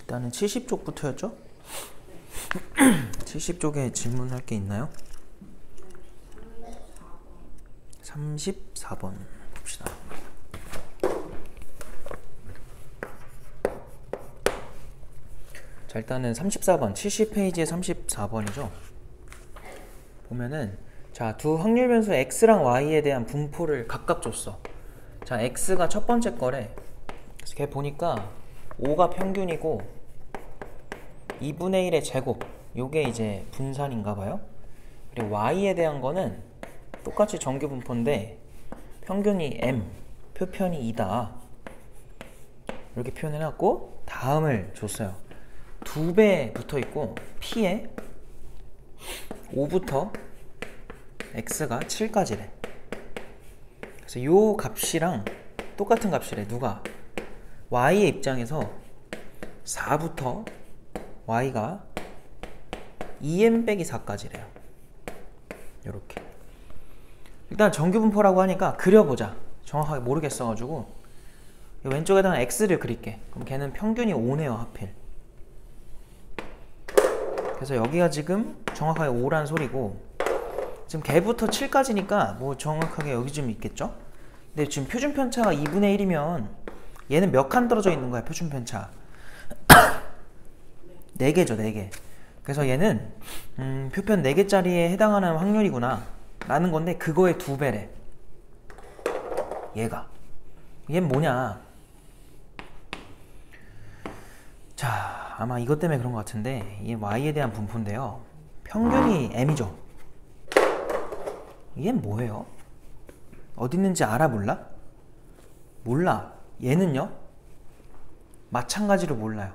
일단은 70쪽부터였죠? 70쪽에 질문할 게 있나요? 34번 봅시다. 자, 일단은 34번, 70페이지에 34번이죠. 보면은 자, 두 확률 변수 x랑 y에 대한 분포를 각각 줬어. 자, x가 첫 번째 거래. 그래서 걔 보니까 5가 평균이고 2분의 1의 제곱, 요게 이제 분산인가 봐요. 그리고 y에 대한 거는 똑같이 정규 분포인데 평균이 m, 표편이 2다. 이렇게 표현해놨고 다음을 줬어요. 2배 붙어있고 p에 5부터 x가 7까지래. 그래서 요 값이랑 똑같은 값이래. 누가? y의 입장에서 4부터 y가 2m 빼기 4까지래요. 요렇게. 일단 정규분포라고 하니까 그려보자. 정확하게 모르겠어가지고 왼쪽에다가 x를 그릴게. 그럼 걔는 평균이 5네요, 하필. 그래서 여기가 지금 정확하게 5란 소리고, 지금 걔부터 7까지니까 뭐 정확하게 여기 좀 있겠죠? 근데 지금 표준편차가 2분의 1이면 얘는 몇 칸 떨어져 있는 거야, 표준편차? 4개죠, 4개. 그래서 얘는 표편 4개짜리에 해당하는 확률이구나 라는 건데, 그거의 2배래. 얘가. 얘는 뭐냐? 자, 아마 이것 때문에 그런 것 같은데, 이게 y에 대한 분포인데요. 평균이 m이죠. 이게 뭐예요? 어디 있는지 알아, 몰라? 몰라. 얘는요? 마찬가지로 몰라요.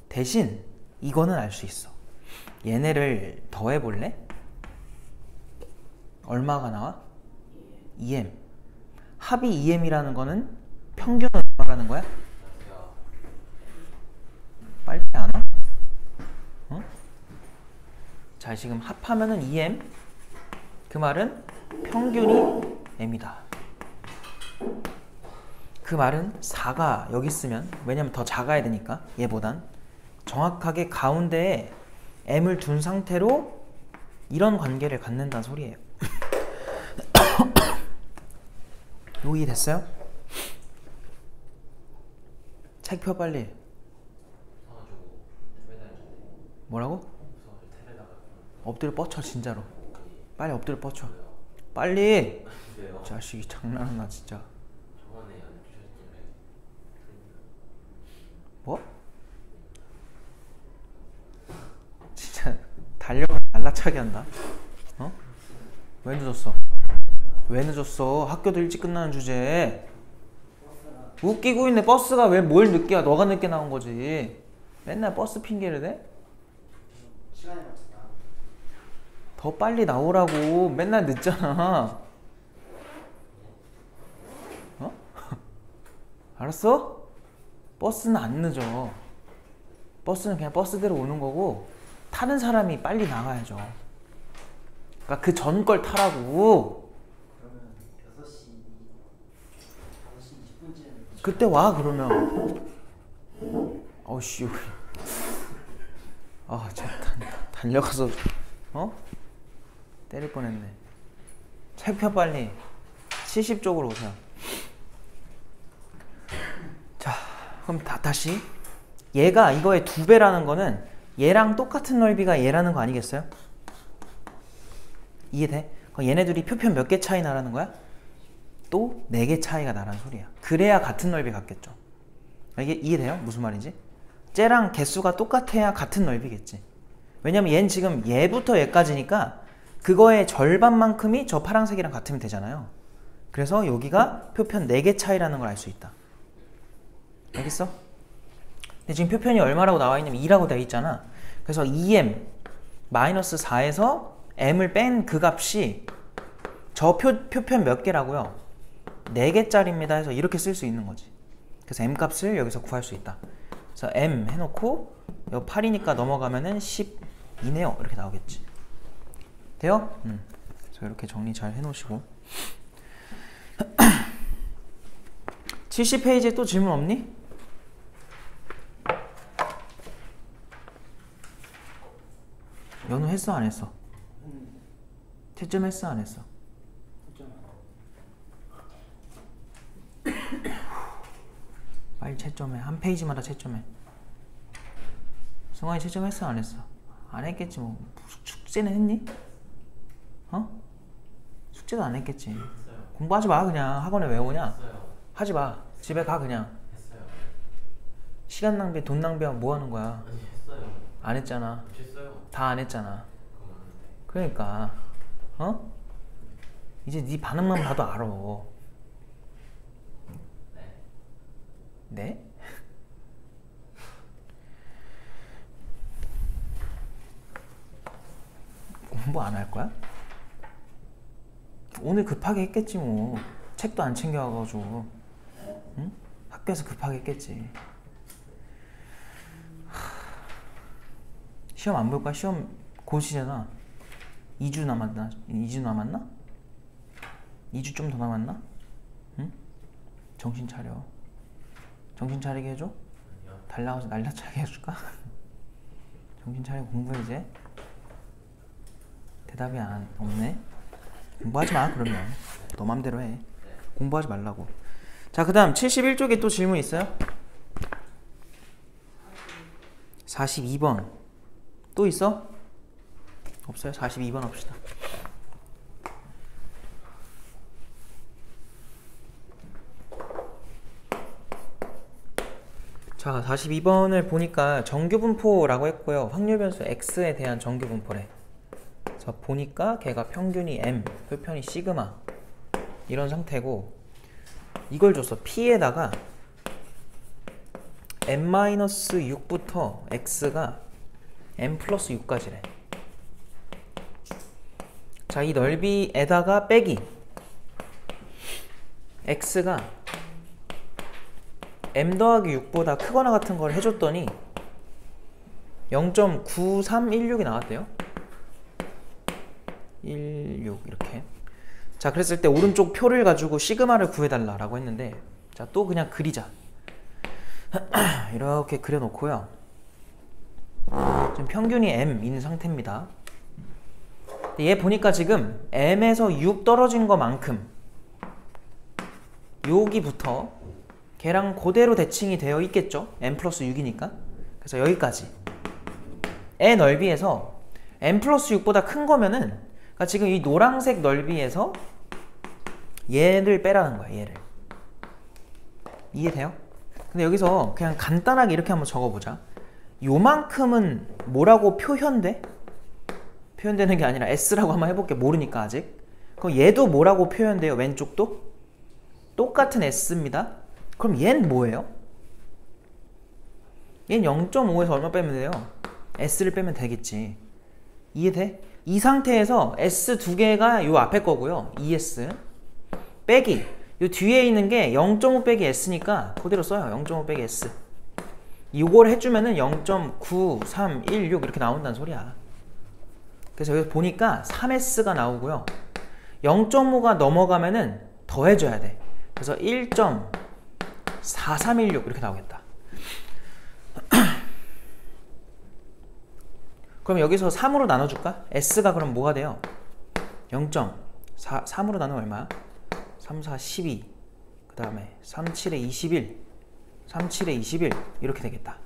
대신 이거는 알 수 있어. 얘네를 더해볼래? 얼마가 나와? 2m. 합이 2m이라는 거는 평균은 얼마라는 거야? 빨리 안 와? 어? 자, 지금 합하면은 2m. 그 말은 평균이 m이다. 그 말은 4가 여기 있으면, 왜냐면 더 작아야 되니까 얘보단, 정확하게 가운데에 m을 둔 상태로 이런 관계를 갖는다는 소리예요. 이해 됐어요? 책 펴 빨리. 뭐라고? 엎드려 뻗쳐, 진짜로. 빨리 엎드려 뻗쳐. 빨리. 자식이 장난하나 진짜. 뭐? 진짜 달력을 날라차게 한다. 어? 왜 늦었어? 왜 늦었어? 학교도 일찍 끝나는 주제에. 웃기고 있네. 버스가 왜 뭘 늦게 와? 너가 늦게 나온 거지. 맨날 버스 핑계를 대? 시간에 맞췄다. 더 빨리 나오라고. 맨날 늦잖아. 어? 알았어? 버스는 안 늦어. 버스는 그냥 버스대로 오는 거고, 타는 사람이 빨리 나가야죠. 그러니까 그 전 걸 타라고. 그러면 5시 20분쯤 그때 와, 그러면. 어씨. 아, 진짜 달려가서 때릴 뻔했네. 책 펴 빨리. 70쪽으로 오세요. 자, 그럼 다시. 얘가 이거의 2배라는 거는 얘랑 똑같은 넓이가 얘라는 거 아니겠어요? 이해돼? 그럼 얘네들이 표편 몇 개 차이 나라는 거야? 또 4개 차이가 나라는 소리야. 그래야 같은 넓이 같겠죠. 이게 이해돼요? 무슨 말인지? 쟤랑 개수가 똑같아야 같은 넓이겠지. 왜냐면 얘는 지금 얘부터 얘까지니까 그거의 절반만큼이 저 파란색이랑 같으면 되잖아요. 그래서 여기가 표편 4개 차이라는 걸 알 수 있다. 알겠어? 근데 지금 표편이 얼마라고 나와 있냐면 2라고 되어 있잖아. 그래서 2m 마이너스 4에서 m을 뺀 그 값이 저 표편 몇 개라고요? 4개짜리입니다 해서 이렇게 쓸 수 있는 거지. 그래서 m 값을 여기서 구할 수 있다. 그래서 m 해놓고 이거 8이니까 넘어가면은 12네요. 이렇게 나오겠지. 돼요? 그래서 이렇게 정리 잘 해놓으시고. 70페이지에 또 질문 없니? 연우 했어 안 했어? 채점했어 안 했어? 빨리 채점해. 한 페이지마다 채점해. 승환이 채점했어 안 했어? 안 했겠지 뭐. 숙제는 했니? 어? 숙제도 안 했겠지. 공부하지 마. 그냥 학원에 왜 오냐? 하지 마. 집에 가 그냥. 시간 낭비, 돈 낭비하면 뭐 하는 거야? 안 했잖아. 다 안 했잖아. 그러니까 어? 이제 네 반응만 봐도 알아. 네? 공부 안 할 거야? 오늘 급하게 했겠지 뭐. 책도 안 챙겨와가지고. 응? 학교에서 급하게 했겠지. 시험 안 볼 거야? 시험 곧이잖아. 2주 남았나? 2주 남았나? 2주 좀 더 남았나? 응? 정신 차려. 정신 차리게 해줘? 달라가서 날라차게 해줄까? 정신 차리고 공부해 이제. 대답이 없네. 공부하지 마 그러면. 너 맘대로 해. 공부하지 말라고. 자, 그 다음 71쪽에 또 질문 있어요? 42번 또 있어? 없어요? 42번 합시다. 자, 42번을 보니까 정규분포라고 했고요. 확률변수 x에 대한 정규분포래. 자, 보니까 걔가 평균이 m, 표편이 시그마 이런 상태고, 이걸 줬어. p에다가 m-6부터 x가 m 플러스 6까지래. 자, 이 넓이에다가 빼기 x가 m 더하기 6보다 크거나 같은 걸 해줬더니 0.9316이 나왔대요. 16 이렇게. 자, 그랬을 때 오른쪽 표를 가지고 시그마를 구해달라고 했는데, 자, 또 그냥 그리자. 이렇게 그려놓고요. 지금 평균이 m인 상태입니다. 얘 보니까 지금 m에서 6 떨어진 것만큼 여기부터 걔랑 그대로 대칭이 되어 있겠죠? m 플러스 6이니까. 그래서 여기까지 의 넓이에서 m 플러스 6보다 큰 거면은, 그러니까 지금 이 노란색 넓이에서 얘를 빼라는 거야. 얘를. 이해돼요? 근데 여기서 그냥 간단하게 이렇게 한번 적어보자. 요만큼은 뭐라고 표현돼? 표현되는 게 아니라 s라고 한번 해볼게. 모르니까 아직. 그럼 얘도 뭐라고 표현돼요? 왼쪽도? 똑같은 s입니다. 그럼 얘는 뭐예요? 얘는 0.5에서 얼마 빼면 돼요? s를 빼면 되겠지. 이해돼? 이 상태에서 s 두 개가 요 앞에 거고요. 2s 빼기 요 뒤에 있는 게 0.5 빼기 s니까 그대로 써요. 0.5 빼기 s. 이걸 해주면은 0.9316 이렇게 나온다는 소리야. 그래서 여기 보니까 3s가 나오고요. 0.5가 넘어가면은 더해줘야 돼. 그래서 1.4316 이렇게 나오겠다. 그럼 여기서 3으로 나눠줄까? s가 그럼 뭐가 돼요? 0.4, 3으로 나누면 얼마야? 3, 4, 12. 그 다음에 3, 7에 21. 3, 7에 21. 이렇게 되겠다.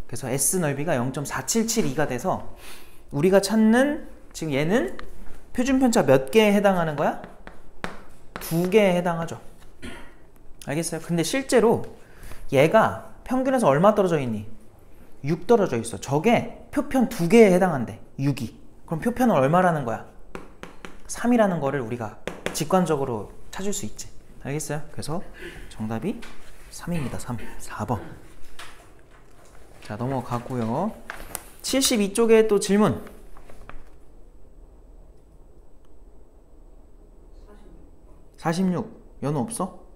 그래서 s 넓이가 0.4772가 돼서 우리가 찾는, 지금 얘는 표준편차 몇 개에 해당하는 거야? 2개에 해당하죠. 알겠어요? 근데 실제로 얘가 평균에서 얼마 떨어져 있니? 6 떨어져 있어. 저게 표편 2개에 해당한대. 6이. 그럼 표편은 얼마라는 거야? 3이라는 거를 우리가 직관적으로 찾을 수 있지. 알겠어요? 그래서 정답이 3입니다. 3. 4번. 자, 넘어가고요. 72쪽에 또 질문. 46. 연우 없어?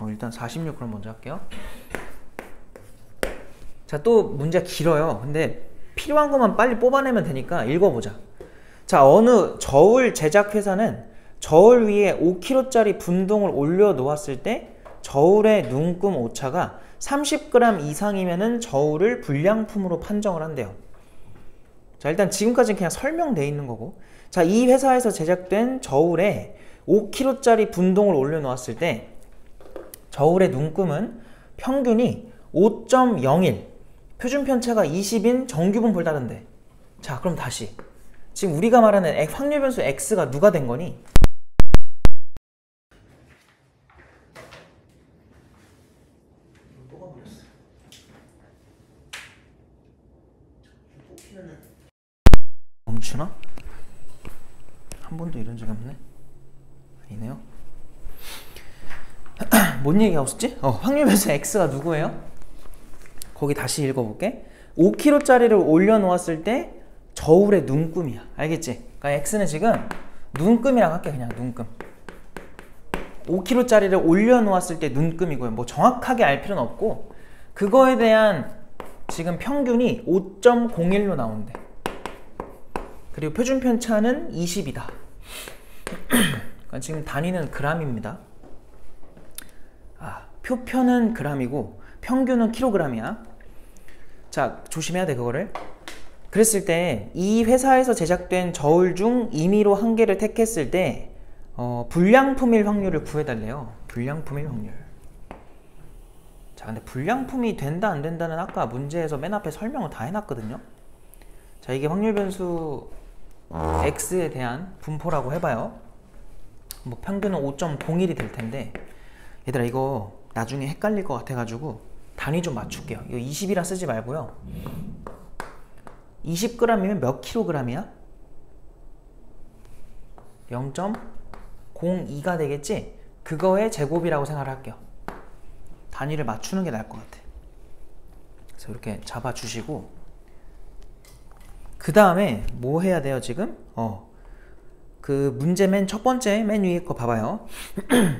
일단 46 그럼 먼저 할게요. 자, 또 문제가 길어요. 근데 필요한 것만 빨리 뽑아내면 되니까 읽어보자. 자, 어느 저울 제작회사는 저울 위에 5kg짜리 분동을 올려 놓았을 때 저울의 눈금 오차가 30g 이상이면은 저울을 불량품으로 판정을 한대요. 자, 일단 지금까지는 그냥 설명돼 있는 거고. 자, 이 회사에서 제작된 저울에 5kg짜리 분동을 올려놓았을 때 저울의 눈금은 평균이 5.01, 표준 편차가 20인 정규분 볼다른데. 자, 그럼 다시 지금 우리가 말하는 확률 변수 x가 누가 된 거니? 멈추나? 한 번도 이런 적이 없네. 아니네요. 뭔 얘기하고 있었지? 확률 변수 x가 누구예요? 거기 다시 읽어볼게. 5kg짜리를 올려놓았을 때 저울의 눈금이야. 알겠지? 그러니까 x는 지금 눈금이라고 할게. 그냥 눈금. 5kg짜리를 올려놓았을 때 눈금이고요. 뭐 정확하게 알 필요는 없고 그거에 대한 지금 평균이 5.01로 나온대. 그리고 표준 편차는 20이다. 그러니까 지금 단위는 g입니다. 표편은 g이고 평균은 kg이야. 자, 조심해야 돼 그거를. 그랬을 때 이 회사에서 제작된 저울 중 임의로 한 개를 택했을 때 불량품일 확률을 구해달래요. 불량품일 확률. 자, 근데 불량품이 된다 안 된다는 아까 문제에서 맨 앞에 설명을 다 해놨거든요. 자, 이게 확률 변수 x에 대한 분포라고 해봐요. 뭐 평균은 5.01이 될 텐데 얘들아 이거 나중에 헷갈릴 것 같아가지고 단위 좀 맞출게요. 이거 20이라 쓰지 말고요. 20g이면 몇 kg이야? 0.02가 되겠지? 그거의 제곱이라고 생각을 할게요. 단위를 맞추는 게 나을 것 같아. 그래서 이렇게 잡아주시고 그 다음에 뭐 해야 돼요 지금? 그 문제 맨 첫 번째 맨 위에 거 봐봐요.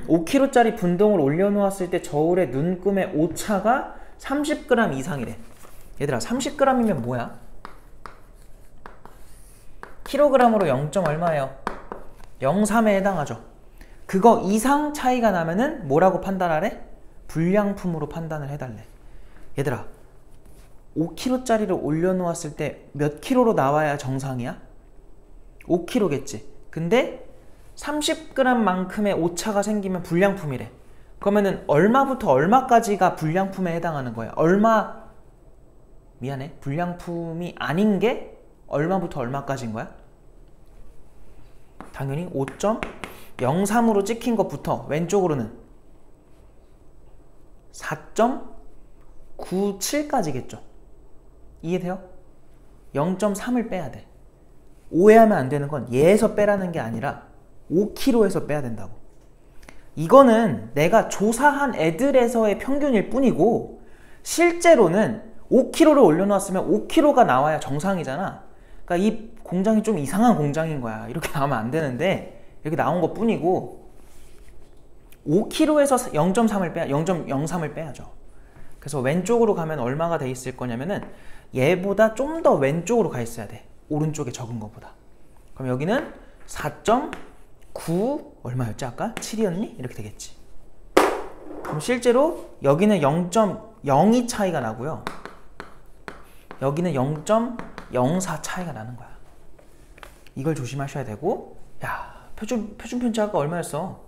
5kg짜리 분동을 올려놓았을 때 저울의 눈금의 오차가 30g 이상이래. 얘들아 30g이면 뭐야? kg으로 0. 얼마예요? 0.3에 해당하죠. 그거 이상 차이가 나면은 뭐라고 판단하래? 불량품으로 판단을 해달래. 얘들아 5kg짜리를 올려놓았을 때 몇 kg로 나와야 정상이야? 5kg겠지. 근데 30g만큼의 오차가 생기면 불량품이래. 그러면은 얼마부터 얼마까지가 불량품에 해당하는 거야? 미안해. 불량품이 아닌 게 얼마부터 얼마까지인 거야? 당연히 5.03으로 찍힌 것부터 왼쪽으로는 4.97까지겠죠. 이해돼요? 0.3을 빼야 돼. 오해하면 안 되는 건 얘에서 빼라는 게 아니라 5kg에서 빼야 된다고. 이거는 내가 조사한 애들에서의 평균일 뿐이고 실제로는 5kg를 올려놓았으면 5kg가 나와야 정상이잖아. 그러니까 이 공장이 좀 이상한 공장인 거야. 이렇게 나오면 안 되는데 이렇게 나온 것 뿐이고 5kg에서 0.03을 빼야죠. 그래서 왼쪽으로 가면 얼마가 돼 있을 거냐면은 얘보다 좀 더 왼쪽으로 가 있어야 돼. 오른쪽에 적은 것보다. 그럼 여기는 4.9 얼마였지 아까? 7이었니? 이렇게 되겠지. 그럼 실제로 여기는 0.02 차이가 나고요. 여기는 0.04 차이가 나는 거야. 이걸 조심하셔야 되고, 야, 표준 편차가 얼마였어?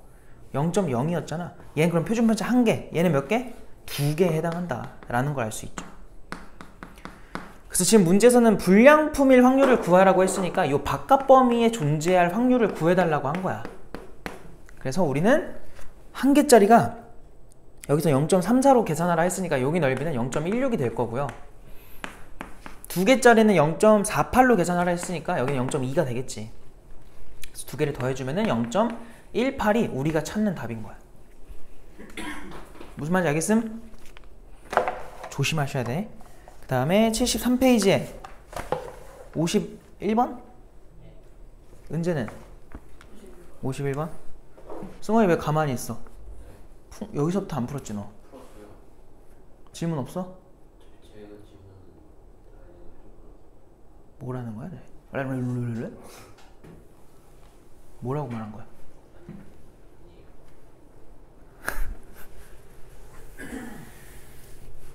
0.0이었잖아. 얘는 그럼 표준 편차 1개, 얘는 몇 개? 2개에 해당한다 라는 걸 알 수 있죠. 그래서 지금 문제에서는 불량품일 확률을 구하라고 했으니까 이 바깥 범위에 존재할 확률을 구해달라고 한 거야. 그래서 우리는 1개짜리가 여기서 0.34로 계산하라 했으니까 여기 넓이는 0.16이 될 거고요. 2개짜리는 0.48로 계산하라 했으니까 여기는 0.2가 되겠지. 그래서 2개를 더해주면은 0.18이 우리가 찾는 답인 거야. 무슨 말인지 알겠음? 조심하셔야 돼. 그 다음에 73페이지에 51번? 은재는? 51번? 승환이 왜 가만히 있어? 여기서부터 안 풀었지 너? 질문 없어? 뭐라는 거야? 뭐라고 말한 거야?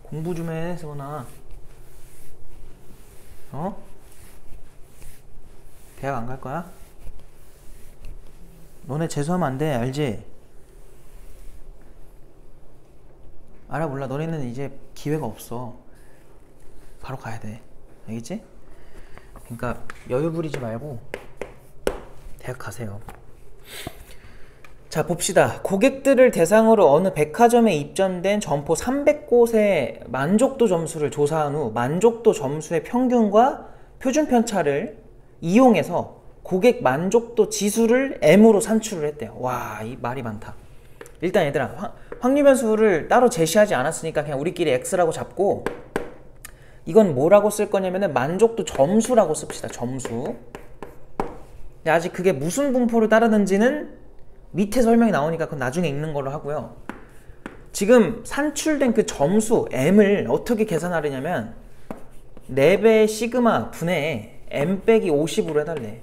공부 좀 해, 승원아. 대학 안 갈 거야? 너네 재수하면 안 돼, 알지? 알아 몰라. 너네는 이제 기회가 없어. 바로 가야 돼. 알겠지? 그러니까 여유 부리지 말고 대학 가세요. 자, 봅시다. 고객들을 대상으로 어느 백화점에 입점된 점포 300곳의 만족도 점수를 조사한 후 만족도 점수의 평균과 표준 편차를 이용해서 고객 만족도 지수를 M으로 산출을 했대요. 와, 이 말이 많다. 일단 얘들아, 확률변수를 따로 제시하지 않았으니까 그냥 우리끼리 X라고 잡고, 이건 뭐라고 쓸 거냐면은 만족도 점수라고 씁시다. 점수. 아직 그게 무슨 분포를 따르는지는 밑에 설명이 나오니까 그건 나중에 읽는 걸로 하고요. 지금 산출된 그 점수 M을 어떻게 계산하려냐면 4배의 시그마 분의 M 빼기 50으로 해달래.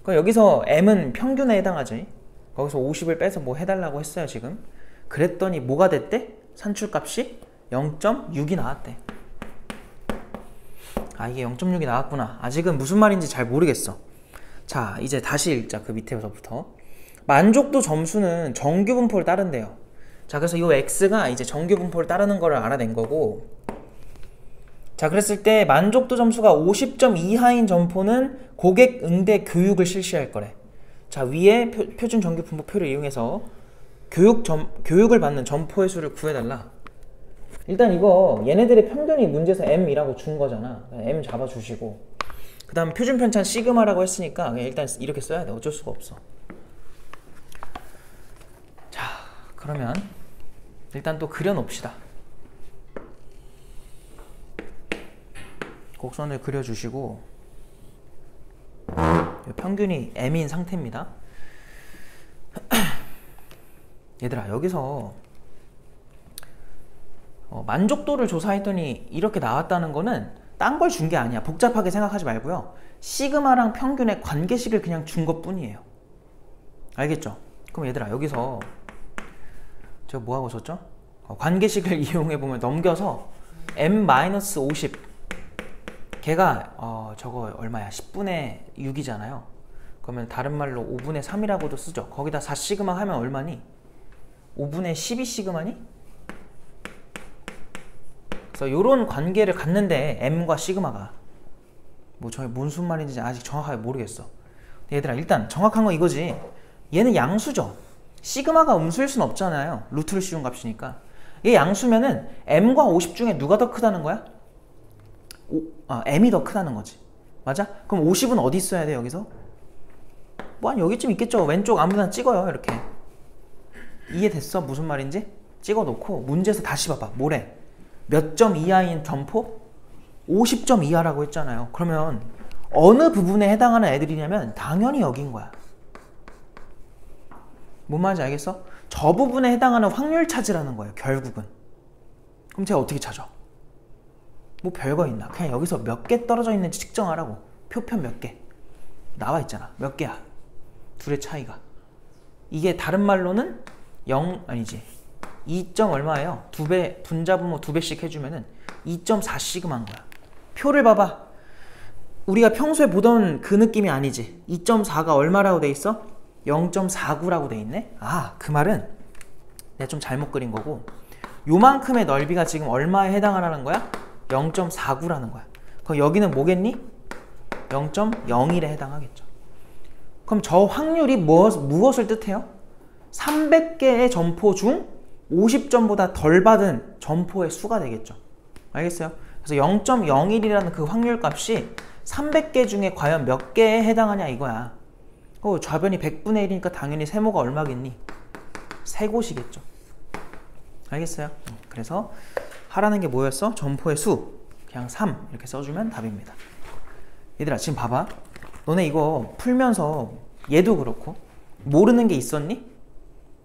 그럼 여기서 M은 평균에 해당하지. 거기서 50을 빼서 뭐 해달라고 했어요 지금. 그랬더니 뭐가 됐대? 산출값이 0.6이 나왔대. 아, 이게 0.6이 나왔구나. 아직은 무슨 말인지 잘 모르겠어. 자, 이제 다시 읽자. 그 밑에서부터. 만족도 점수는 정규 분포를 따른대요. 자, 그래서 이 X가 이제 정규 분포를 따르는 거를 알아낸 거고, 자, 그랬을 때 만족도 점수가 50점 이하인 점포는 고객 응대 교육을 실시할 거래. 자, 위에 표준 정규 분포표를 이용해서 교육을 받는 점포의 수를 구해달라. 일단 이거 얘네들의 평균이 문제에서 M이라고 준 거잖아. M 잡아주시고, 그 다음 표준 편차는 시그마라고 했으니까 그냥 일단 이렇게 써야 돼. 어쩔 수가 없어. 자, 그러면 일단 또 그려놓읍시다. 곡선을 그려주시고, 평균이 M인 상태입니다. 얘들아, 여기서 만족도를 조사했더니 이렇게 나왔다는 거는 딴 걸 준 게 아니야. 복잡하게 생각하지 말고요. 시그마랑 평균의 관계식을 그냥 준 것 뿐이에요. 알겠죠? 그럼 얘들아, 여기서 제가 뭐하고 있었죠? 관계식을 이용해보면 넘겨서 M-50, 걔가 저거 얼마야? 10분의 6이잖아요. 그러면 다른 말로 5분의 3이라고도 쓰죠. 거기다 4시그마 하면 얼마니? 5분의 12시그마니? 그래서 요런 관계를 갖는데 M과 시그마가 뭐 저게 무슨 말인지 아직 정확하게 모르겠어. 얘들아, 일단 정확한 건 이거지. 얘는 양수죠. 시그마가 음수일 순 없잖아요. 루트를 씌운 값이니까. 얘 양수면은 M과 50 중에 누가 더 크다는 거야? M이 더 크다는 거지. 맞아? 그럼 50은 어디 있어야 돼, 여기서? 뭐 한 여기쯤 있겠죠. 왼쪽 아무데나 찍어요, 이렇게. 이해됐어? 무슨 말인지? 찍어 놓고 문제에서 다시 봐봐. 뭐래? 몇 점 이하인 점포? 50점 이하라고 했잖아요. 그러면 어느 부분에 해당하는 애들이냐면 당연히 여긴 거야. 뭔 말인지 알겠어? 저 부분에 해당하는 확률 찾으라는 거예요, 결국은. 그럼 제가 어떻게 찾아? 뭐 별거 있나? 그냥 여기서 몇 개 떨어져 있는지 측정하라고. 표편 몇 개 나와 있잖아. 몇 개야? 둘의 차이가. 이게 다른 말로는 0 아니지 2점 얼마예요? 2배 분자분모 2배씩 해주면은 2.4 시그마인 거야. 표를 봐봐. 우리가 평소에 보던 그 느낌이 아니지. 2.4가 얼마라고 돼 있어? 0.49라고 돼 있네. 아, 그 말은 내가 좀 잘못 그린 거고, 요만큼의 넓이가 지금 얼마에 해당하는 거야? 0.49라는 거야. 그럼 여기는 뭐겠니? 0.01에 해당하겠죠. 그럼 저 확률이 무엇을 뜻해요? 300개의 점포 중 50점보다 덜 받은 점포의 수가 되겠죠. 알겠어요? 그래서 0.01이라는 그 확률 값이 300개 중에 과연 몇 개에 해당하냐 이거야. 좌변이 100분의 1이니까 당연히 세모가 얼마겠니? 3곳이겠죠. 알겠어요? 그래서 하라는 게 뭐였어? 점포의 수 그냥 3 이렇게 써주면 답입니다. 얘들아, 지금 봐봐. 너네 이거 풀면서 얘도 그렇고 모르는 게 있었니?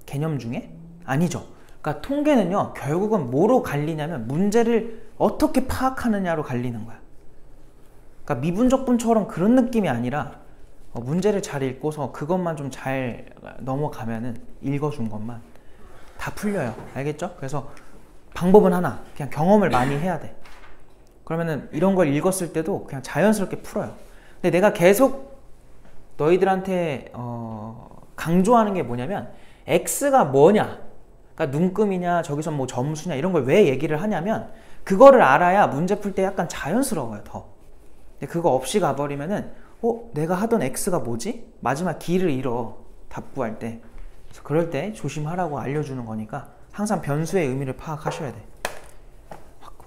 개념 중에? 아니죠. 그러니까 통계는요, 결국은 뭐로 갈리냐면 문제를 어떻게 파악하느냐로 갈리는 거야. 그러니까 미분적분처럼 그런 느낌이 아니라 문제를 잘 읽고서 그것만 좀 잘 넘어가면은, 읽어준 것만 다 풀려요. 알겠죠? 그래서 방법은 하나, 그냥 경험을 많이 해야 돼. 그러면은 이런 걸 읽었을 때도 그냥 자연스럽게 풀어요. 근데 내가 계속 너희들한테 강조하는 게 뭐냐면 x가 뭐냐, 그러니까 눈금이냐 저기서 뭐 점수냐 이런 걸 왜 얘기를 하냐면 그거를 알아야 문제 풀 때 약간 자연스러워요 더. 근데 그거 없이 가버리면은 내가 하던 x가 뭐지? 마지막 길을 잃어 답 구할 때. 그래서 그럴 때 조심하라고 알려주는 거니까 항상 변수의 의미를 파악하셔야 돼.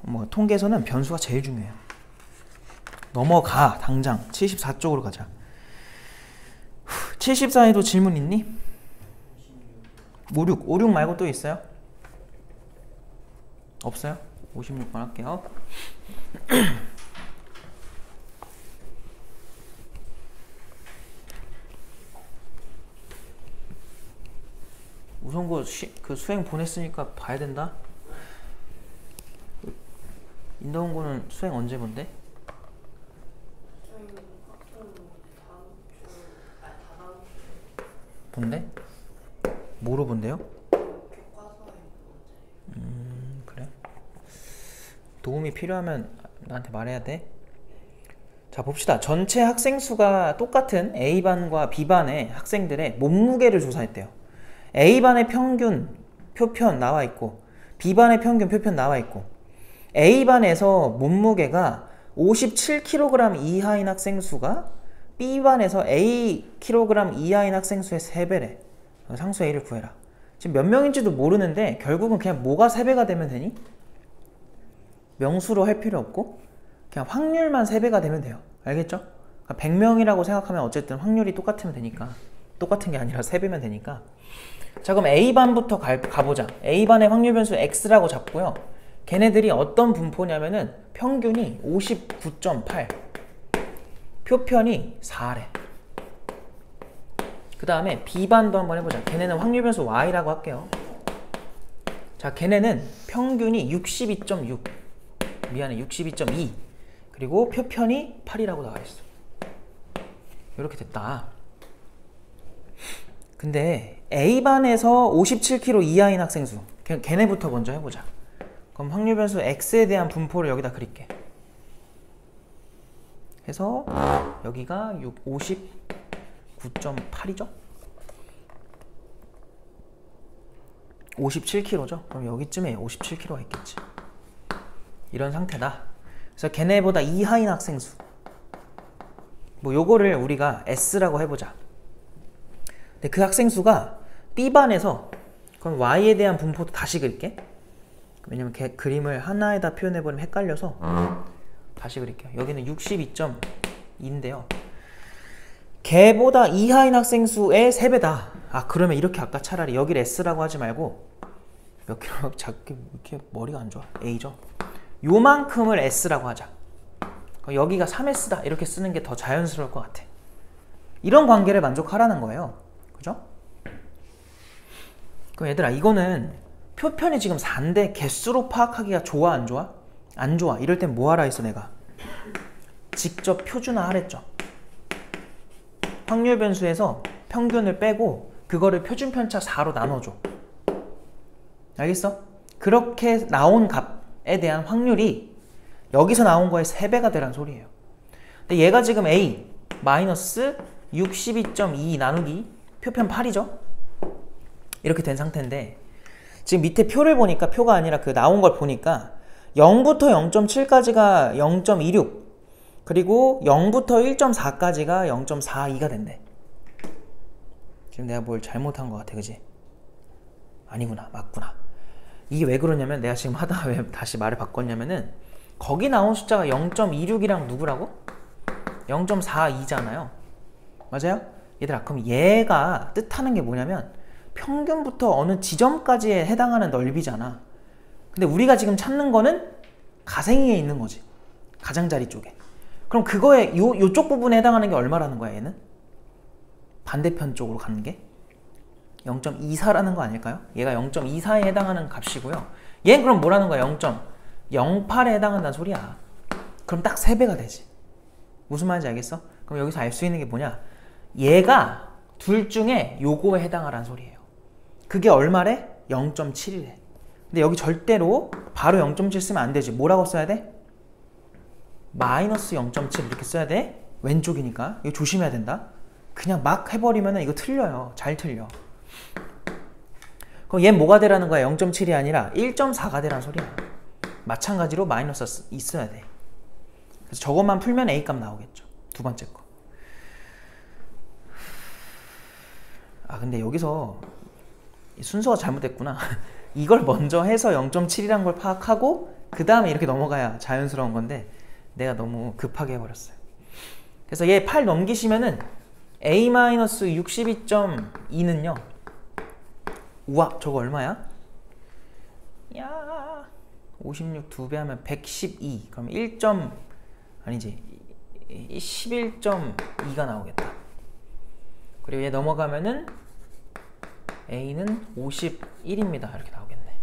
뭐 통계에서는 변수가 제일 중요해요. 넘어가 당장 74쪽으로 가자. 74에도 질문 있니? 56 말고 또 있어요? 없어요? 56번 할게요. 우선고 그 수행 보냈으니까 봐야 된다. 인더원고는 수행 언제 본대? 본대? 뭐로 본대요? 그래? 도움이 필요하면 나한테 말해야 돼. 자 봅시다. 전체 학생 수가 똑같은 A반과 B반의 학생들의 몸무게를 조사했대요. A반의 평균 표편 나와 있고 B반의 평균 표편 나와 있고 A반에서 몸무게가 57kg 이하인 학생 수가 B반에서 Akg 이하인 학생 수의 3배래. 상수 A를 구해라. 지금 몇 명인지도 모르는데 결국은 그냥 뭐가 3배가 되면 되니? 명수로 할 필요 없고 그냥 확률만 3배가 되면 돼요. 알겠죠? 그러니까 100명이라고 생각하면 어쨌든 확률이 똑같으면 되니까, 똑같은 게 아니라 3배면 되니까. 자 그럼 A반부터 가보자. A반의 확률 변수 X라고 잡고요. 걔네들이 어떤 분포냐면은 평균이 59.8, 표편이 4래. 그 다음에 B반도 한번 해보자. 걔네는 확률 변수 Y라고 할게요. 자 걔네는 평균이 62.6, 미안해 62.2, 그리고 표편이 8이라고 나와 있어. 이렇게 됐다. 근데 A반에서 57kg 이하인 학생 수, 걔네부터 먼저 해보자. 그럼 확률 변수 X에 대한 분포를 여기다 그릴게. 해서 여기가 59.8이죠? 57kg죠? 그럼 여기쯤에 57kg가 있겠지. 이런 상태다. 그래서 걔네보다 이하인 학생 수, 뭐 요거를 우리가 S라고 해보자. 근데 그 학생 수가 B반에서, 그럼 Y에 대한 분포도 다시 그릴게. 왜냐면 그림을 하나에다 표현해버리면 헷갈려서 다시 그릴게요. 여기는 62.2인데요. 걔보다 이하인 학생 수의 3배다. 아 그러면 이렇게 아까 차라리 여기를 S라고 하지 말고 몇 킬로 작게 이렇게 머리가 안 좋아. A죠. 요만큼을 S라고 하자. 여기가 3S다 이렇게 쓰는 게 더 자연스러울 것 같아. 이런 관계를 만족하라는 거예요. 그죠? 그럼 얘들아 이거는 표편이 지금 4인데 개수로 파악하기가 좋아 안 좋아? 안 좋아. 이럴 땐 뭐 하라 했어 내가? 직접 표준화 하랬죠. 확률 변수에서 평균을 빼고 그거를 표준 편차 4로 나눠줘. 알겠어? 그렇게 나온 값에 대한 확률이 여기서 나온 거에 3배가 되란 소리예요. 근데 얘가 지금 A 마이너스 62.2 나누기 표편 8이죠? 이렇게 된 상태인데 지금 밑에 표를 보니까, 표가 아니라 그 나온 걸 보니까 0부터 0.7까지가 0.26, 그리고 0부터 1.4까지가 0.42가 된대. 지금 내가 뭘 잘못한 것 같아, 그지? 아니구나, 맞구나. 이게 왜 그러냐면 내가 지금 하다가 왜 다시 말을 바꿨냐면은 거기 나온 숫자가 0.26이랑 누구라고? 0.42잖아요. 맞아요? 얘들아, 그럼 얘가 뜻하는 게 뭐냐면 평균부터 어느 지점까지에 해당하는 넓이잖아. 근데 우리가 지금 찾는 거는 가생이에 있는 거지. 가장자리 쪽에. 그럼 그거에 요쪽 부분에 해당하는 게 얼마라는 거야, 얘는? 반대편 쪽으로 가는 게 0.24라는 거 아닐까요? 얘가 0.24에 해당하는 값이고요. 얘는 그럼 뭐라는 거야? 0.08에 해당한다는 소리야. 그럼 딱 3배가 되지. 무슨 말인지 알겠어? 그럼 여기서 알 수 있는 게 뭐냐? 얘가 둘 중에 요거에 해당하라는 소리예요. 그게 얼마래? 0.7이래. 근데 여기 절대로 바로 0.7 쓰면 안 되지. 뭐라고 써야 돼? 마이너스 0.7 이렇게 써야 돼. 왼쪽이니까 이거 조심해야 된다. 그냥 막 해버리면 이거 틀려요. 잘 틀려. 그럼 얘 뭐가 되라는 거야? 0.7이 아니라 1.4가 되라는 소리야. 마찬가지로 마이너스 있어야 돼. 그래서 저것만 풀면 A값 나오겠죠. 두 번째 거. 아 근데 여기서 순서가 잘못됐구나. 이걸 먼저 해서 0.7이란 걸 파악하고 그 다음에 이렇게 넘어가야 자연스러운 건데 내가 너무 급하게 해버렸어요. 그래서 얘 8 넘기시면은 A-62.2는요 우와 저거 얼마야? 야 56 2배 하면 112 그럼 11.2가 나오겠다. 그리고 얘 넘어가면은 A는 51입니다. 이렇게 나오겠네.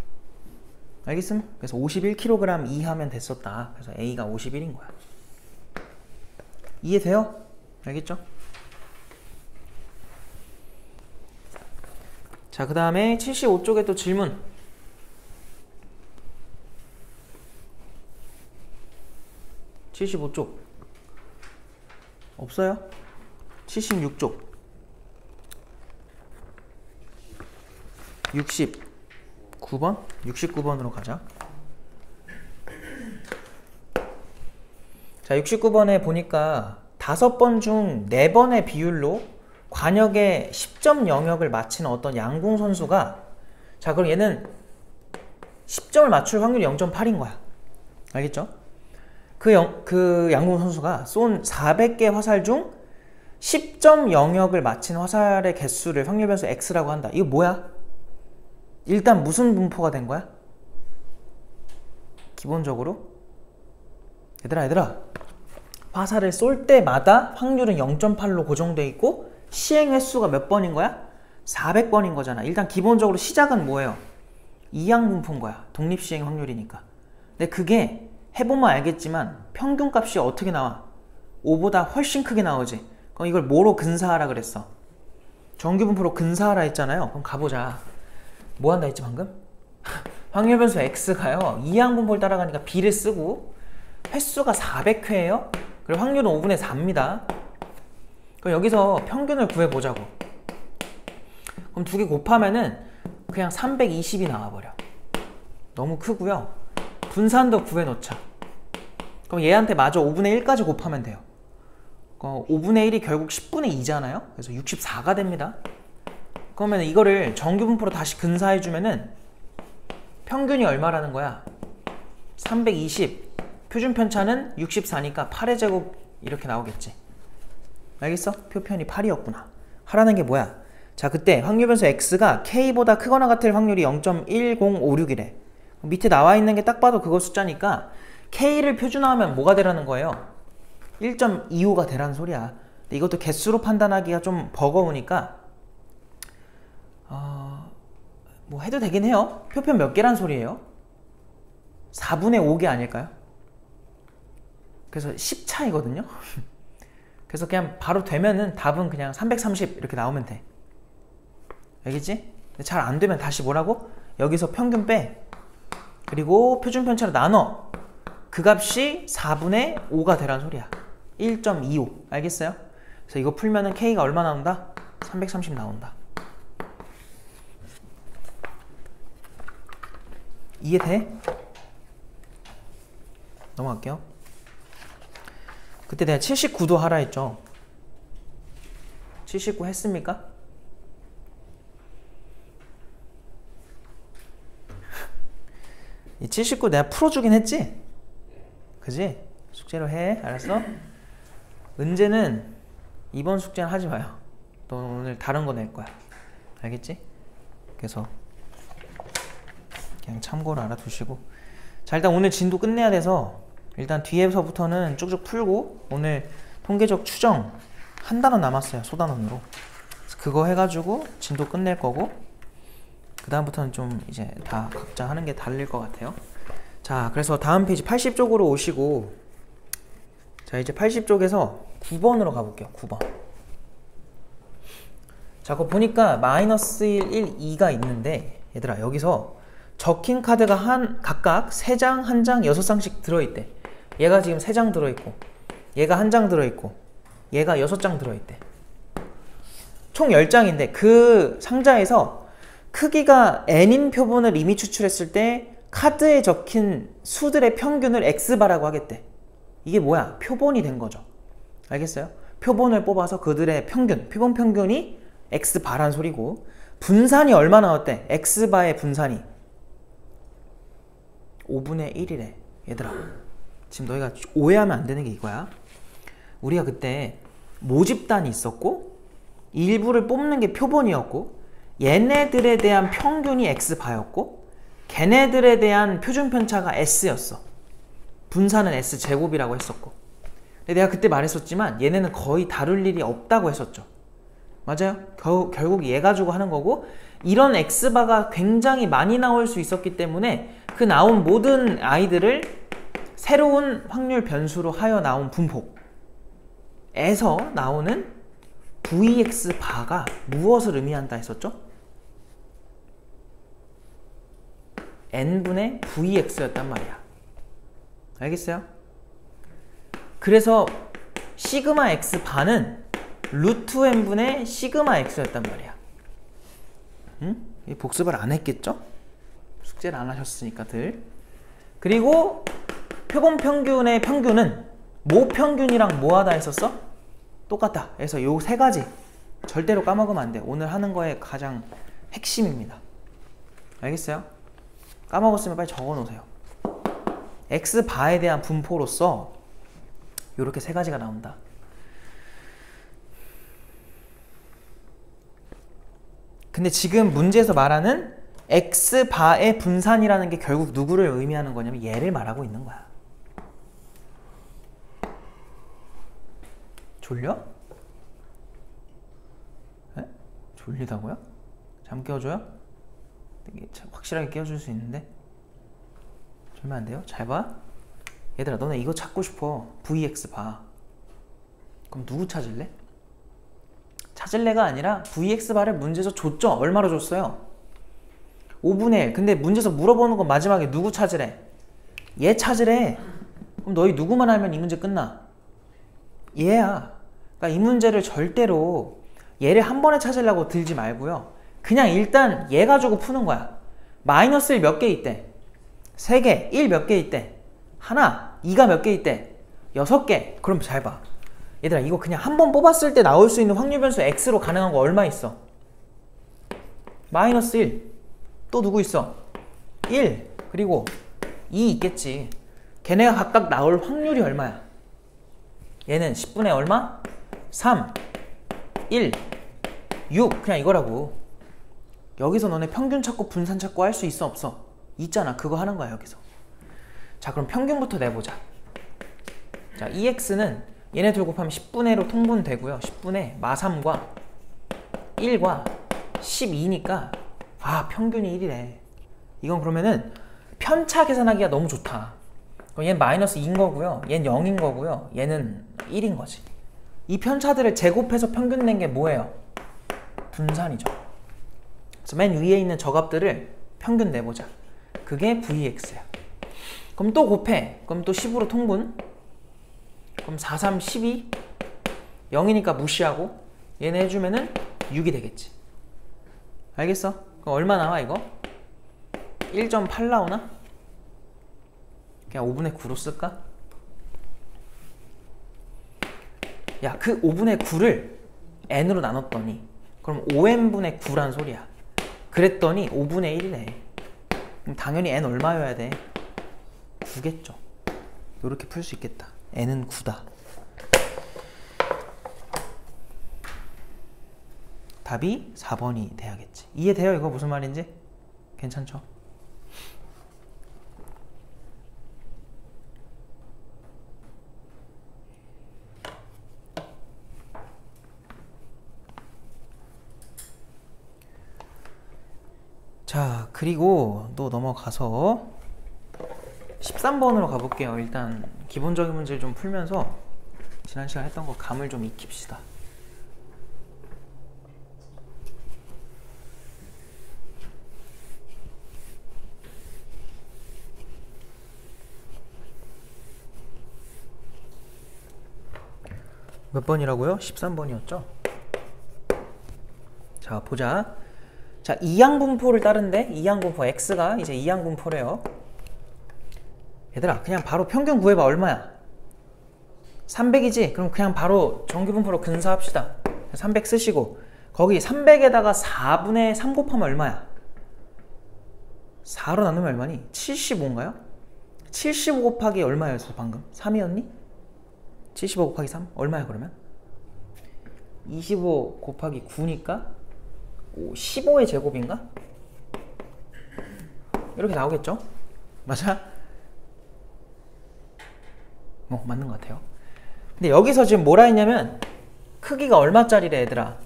알겠음? 그래서 51kg 이하면 됐었다. 그래서 A가 51인 거야. 이해돼요? 알겠죠? 자, 그 다음에 75쪽에 또 질문. (75쪽) 없어요? 76쪽 69번? 69번으로 가자. 자, 69번에 보니까 5번 중 4번의 비율로 관역의 10점 영역을 맞히는 어떤 양궁 선수가 자, 그럼 얘는 10점을 맞출 확률이 0.8인 거야. 알겠죠? 그 양궁 선수가 쏜 400개 화살 중 10점 영역을 맞힌 화살의 개수를 확률 변수 x라고 한다. 이거 뭐야? 일단 무슨 분포가 된 거야? 기본적으로 얘들아 화살을 쏠 때마다 확률은 0.8로 고정되어 있고 시행 횟수가 몇 번인 거야? 400번인 거잖아. 일단 기본적으로 시작은 뭐예요? 이항분포인 거야. 독립시행 확률이니까. 근데 그게 해보면 알겠지만 평균값이 어떻게 나와? 5보다 훨씬 크게 나오지. 그럼 이걸 뭐로 근사하라 그랬어? 정규분포로 근사하라 했잖아요. 그럼 가보자. 뭐 한다 했지 방금? 확률 변수 x가요 이항분포를 따라가니까 b를 쓰고 횟수가 400회예요 그리고 확률은 5분의 4입니다 그럼 여기서 평균을 구해보자고. 그럼 두 개 곱하면은 그냥 320이 나와버려. 너무 크고요. 분산도 구해놓자. 그럼 얘한테 마저 5분의 1까지 곱하면 돼요. 5분의 1이 결국 10분의 2잖아요 그래서 64가 됩니다. 그러면 이거를 정규분포로 다시 근사해주면은 평균이 얼마라는 거야? 320 표준 편차는 64니까 8의 제곱 이렇게 나오겠지. 알겠어? 표편이 8이었구나. 하라는 게 뭐야? 자, 그때 확률 변수 x가 k보다 크거나 같을 확률이 0.1056이래. 밑에 나와 있는 게 딱 봐도 그거 숫자니까 k를 표준화하면 뭐가 되라는 거예요? 1.25가 되라는 소리야. 근데 이것도 개수로 판단하기가 좀 버거우니까 뭐 해도 되긴 해요. 표편 몇 개란 소리예요? 4분의 5개 아닐까요? 그래서 10 차이거든요. 그래서 그냥 바로 되면은 답은 그냥 330 이렇게 나오면 돼. 알겠지? 잘 안 되면 다시 뭐라고? 여기서 평균 빼. 그리고 표준 편차로 나눠. 그 값이 4분의 5가 되란 소리야. 1.25. 알겠어요? 그래서 이거 풀면은 K가 얼마 나온다? 330 나온다. 이해돼? 넘어갈게요. 그때 내가 79도 하라 했죠. 79 했습니까? 이 79 내가 풀어주긴 했지? 그지? 숙제로 해. 알았어? 은재는 이번 숙제는 하지 마요. 너 오늘 다른 거 낼 거야. 알겠지? 그래서 그냥 참고로 알아두시고. 자, 일단 오늘 진도 끝내야 돼서 일단 뒤에서부터는 쭉쭉 풀고 오늘 통계적 추정 한 단원 남았어요. 소단원으로. 그거 해가지고 진도 끝낼 거고 그 다음부터는 좀 이제 다 각자 하는 게 다를 것 같아요. 자, 그래서 다음 페이지 80쪽으로 오시고 자, 이제 80쪽에서 9번으로 가볼게요. 9번. 자, 그거 보니까 마이너스 1, 1, 2가 있는데 얘들아 여기서 적힌 카드가 각각 3장, 1장, 6장씩 들어있대. 얘가 지금 3장 들어있고 얘가 1장 들어있고 얘가 6장 들어있대. 총 10장인데 그 상자에서 크기가 n인 표본을 이미 추출했을 때 카드에 적힌 수들의 평균을 x바라고 하겠대. 이게 뭐야? 표본이 된 거죠. 알겠어요? 표본을 뽑아서 그들의 평균, 표본 평균이 x바란 소리고, 분산이 얼마 나왔대? x바의 분산이 5분의 1이래. 얘들아, 지금 너희가 오해하면 안 되는 게 이거야. 우리가 그때 모집단이 있었고 일부를 뽑는 게 표본이었고, 얘네들에 대한 평균이 x바였고, 걔네들에 대한 표준 편차가 s였어. 분산은 s제곱이라고 했었고. 근데 내가 그때 말했었지만 얘네는 거의 다룰 일이 없다고 했었죠. 맞아요? 결국 얘 가지고 하는 거고, 이런 x바가 굉장히 많이 나올 수 있었기 때문에 그 나온 모든 아이들을 새로운 확률 변수로 하여 나온 분포에서 나오는 vx바가 무엇을 의미한다 했었죠? n분의 vx였단 말이야. 알겠어요? 그래서 시그마 x 바는 루트 n분의 시그마 x였단 말이야. 응? 복습을 안 했겠죠? 숙제를 안 하셨으니까들. 그리고 표본 평균의 평균은 모 평균이랑 뭐 하다 했었어? 똑같다. 그래서 요 세 가지 절대로 까먹으면 안 돼. 오늘 하는 거의 가장 핵심입니다. 알겠어요? 까먹었으면 빨리 적어 놓으세요. x바에 대한 분포로서 요렇게 세 가지가 나온다. 근데 지금 문제에서 말하는 x바의 분산이라는 게 결국 누구를 의미하는 거냐면 얘를 말하고 있는 거야. 졸려? 에? 졸리다고요? 잠 깨워줘요? 되게 확실하게 깨워줄 수 있는데 졸면 안 돼요? 잘 봐. 얘들아, 너네 이거 찾고 싶어. vx바. 그럼 누구 찾을래? 찾을래가 아니라 vx바를 문제에서 줬죠? 얼마로 줬어요? 5분의 1. 근데 문제에서 물어보는 건 마지막에 누구 찾으래? 얘 찾으래. 그럼 너희 누구만 알면 이 문제 끝나? 얘야. 그러니까 이 문제를 절대로 얘를 한 번에 찾으려고 들지 말고요. 그냥 일단 얘 가지고 푸는 거야. 마이너스 1 몇 개 있대? 3개. 1 몇 개 있대? 하나. 2가 몇 개 있대? 6개. 그럼 잘 봐. 얘들아, 이거 그냥 한 번 뽑았을 때 나올 수 있는 확률 변수 x로 가능한 거 얼마 있어? 마이너스 1. 또 누구 있어? 1. 그리고 2 있겠지. 걔네가 각각 나올 확률이 얼마야? 얘는 10분의 얼마? 3, 1, 6. 그냥 이거라고. 여기서 너네 평균 찾고 분산 찾고 할 수 있어 없어? 있잖아. 그거 하는 거야 여기서. 자, 그럼 평균부터 내보자. 자, EX는 얘네 둘 곱하면 10분의 1로 통분되고요. 10분의 마3과 1과 12니까 평균이 1이래. 이건 그러면은 편차 계산하기가 너무 좋다. 그럼 얘는 마이너스 2인 거고요. 얘는 0인 거고요. 얘는 1인 거지. 이 편차들을 제곱해서 평균 낸 게 뭐예요? 분산이죠. 그래서 맨 위에 있는 저 값들을 평균 내보자. 그게 vx야. 그럼 또 곱해. 그럼 또 10으로 통분. 그럼 4, 3, 12. 0이니까 무시하고 얘네 해주면은 6이 되겠지. 알겠어? 그럼 얼마 나와 이거? 1.8 나오나? 그냥 5분의 9로 쓸까? 야, 그 5분의 9를 n으로 나눴더니 그럼 5n분의 9란 소리야. 그랬더니 5분의 1이래. 그럼 당연히 n 얼마여야 돼? 9겠죠. 이렇게 풀 수 있겠다. n은 9다. 답이 4번이 돼야겠지. 이해돼요? 이거 무슨 말인지? 괜찮죠? 자, 그리고 또 넘어가서 13번으로 가볼게요. 일단 기본적인 문제를 좀 풀면서 지난 시간 했던 거 감을 좀 익힙시다. 몇 번이라고요? 13번이었죠? 자, 보자. 자, 이항분포를 따른데 이항분포 x가 이제 이항분포래요. 얘들아, 그냥 바로 평균 구해봐. 얼마야? 300이지? 그럼 그냥 바로 정규분포로 근사합시다. 300 쓰시고 거기 300에다가 4분의 3 곱하면 얼마야? 4로 나누면 얼마니? 75인가요? 75 곱하기 얼마였어 방금? 3이었니? 75 곱하기 3? 얼마야 그러면? 25 곱하기 9니까 15의 제곱인가? 이렇게 나오겠죠? 맞아? 맞는 것 같아요. 근데 여기서 지금 뭐라 했냐면 크기가 얼마짜리래 얘들아?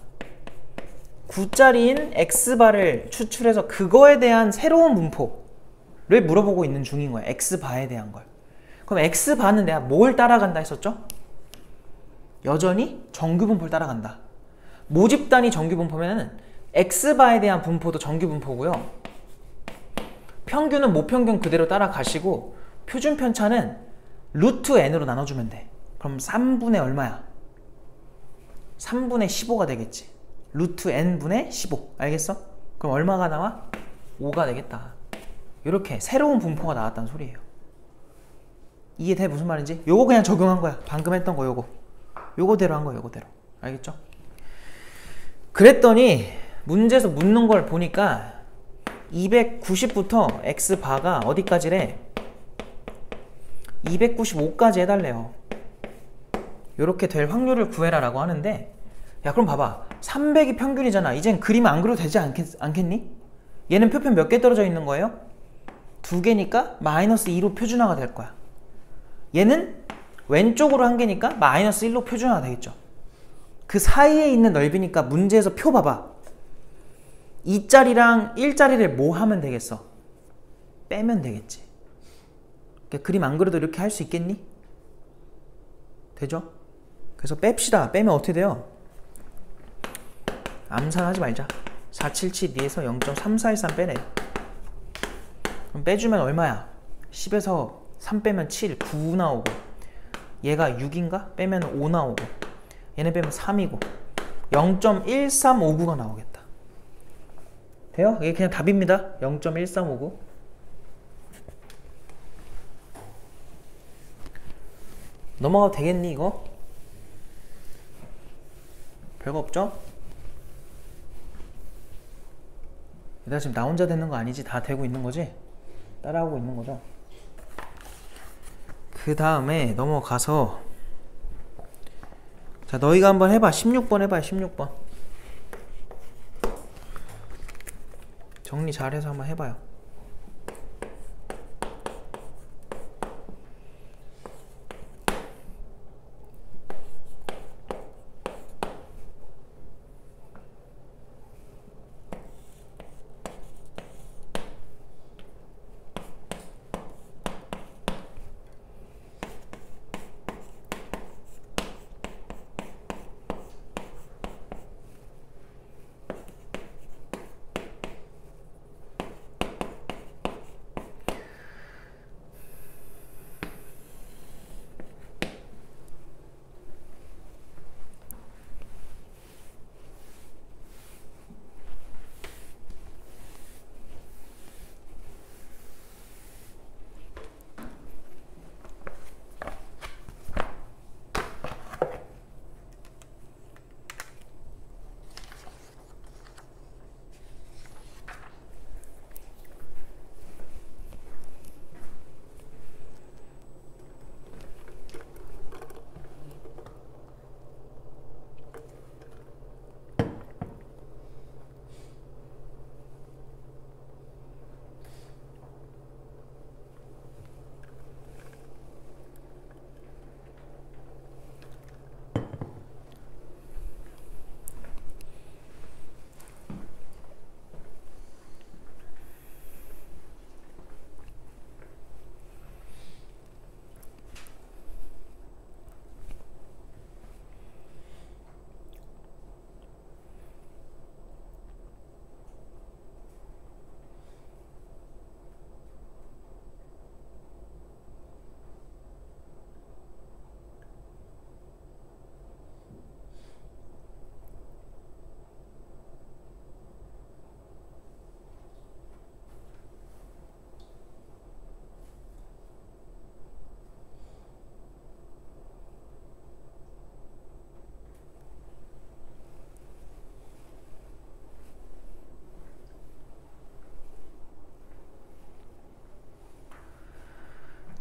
9짜리인 x바를 추출해서 그거에 대한 새로운 분포를 물어보고 있는 중인 거야. x바에 대한 걸. 그럼 x바는 내가 뭘 따라간다 했었죠? 여전히 정규분포를 따라간다. 모집단이 정규분포면은 x바에 대한 분포도 정규분포고요. 평균은 모평균 그대로 따라가시고 표준 편차는 루트 n으로 나눠주면 돼. 그럼 3분의 얼마야? 3분의 15가 되겠지. 루트 n분의 15. 알겠어? 그럼 얼마가 나와? 5가 되겠다. 이렇게 새로운 분포가 나왔다는 소리예요. 이해돼? 무슨 말인지? 요거 그냥 적용한 거야. 방금 했던 거 요거. 요거대로 한 거야. 요거대로. 알겠죠? 그랬더니 문제에서 묻는 걸 보니까 290부터 x바가 어디까지래? 295까지 해달래요. 요렇게 될 확률을 구해라 라고 하는데 야 그럼 봐봐 300이 평균이잖아. 이젠 그림 안 그려도 되지 않겠니? 얘는 표편 몇 개 떨어져 있는 거예요? 2개니까 마이너스 2로 표준화가 될 거야. 얘는 왼쪽으로 1개니까 마이너스 1로 표준화가 되겠죠. 그 사이에 있는 넓이니까 문제에서 표 봐봐. 2짜리랑 1짜리를 뭐 하면 되겠어? 빼면 되겠지. 그러니까 그림 안 그려도 이렇게 할 수 있겠니? 되죠? 그래서 뺍시다. 빼면 어떻게 돼요? 암산하지 말자. 477, 2에서 0.3413 빼래. 그럼 빼주면 얼마야? 10에서 3 빼면 7, 9 나오고 얘가 6인가? 빼면 5 나오고 얘네 빼면 3이고 0.1359가 나오겠다. 돼요? 이게 그냥 답입니다. 0.1359. 넘어가도 되겠니 이거? 별거 없죠? 얘들아 지금 나 혼자 되는 거 아니지? 다 되고 있는 거지? 따라하고 있는 거죠? 그 다음에 넘어가서 자 너희가 한번 해봐. 16번 해봐요. 16번 정리 잘해서 한번 해봐요.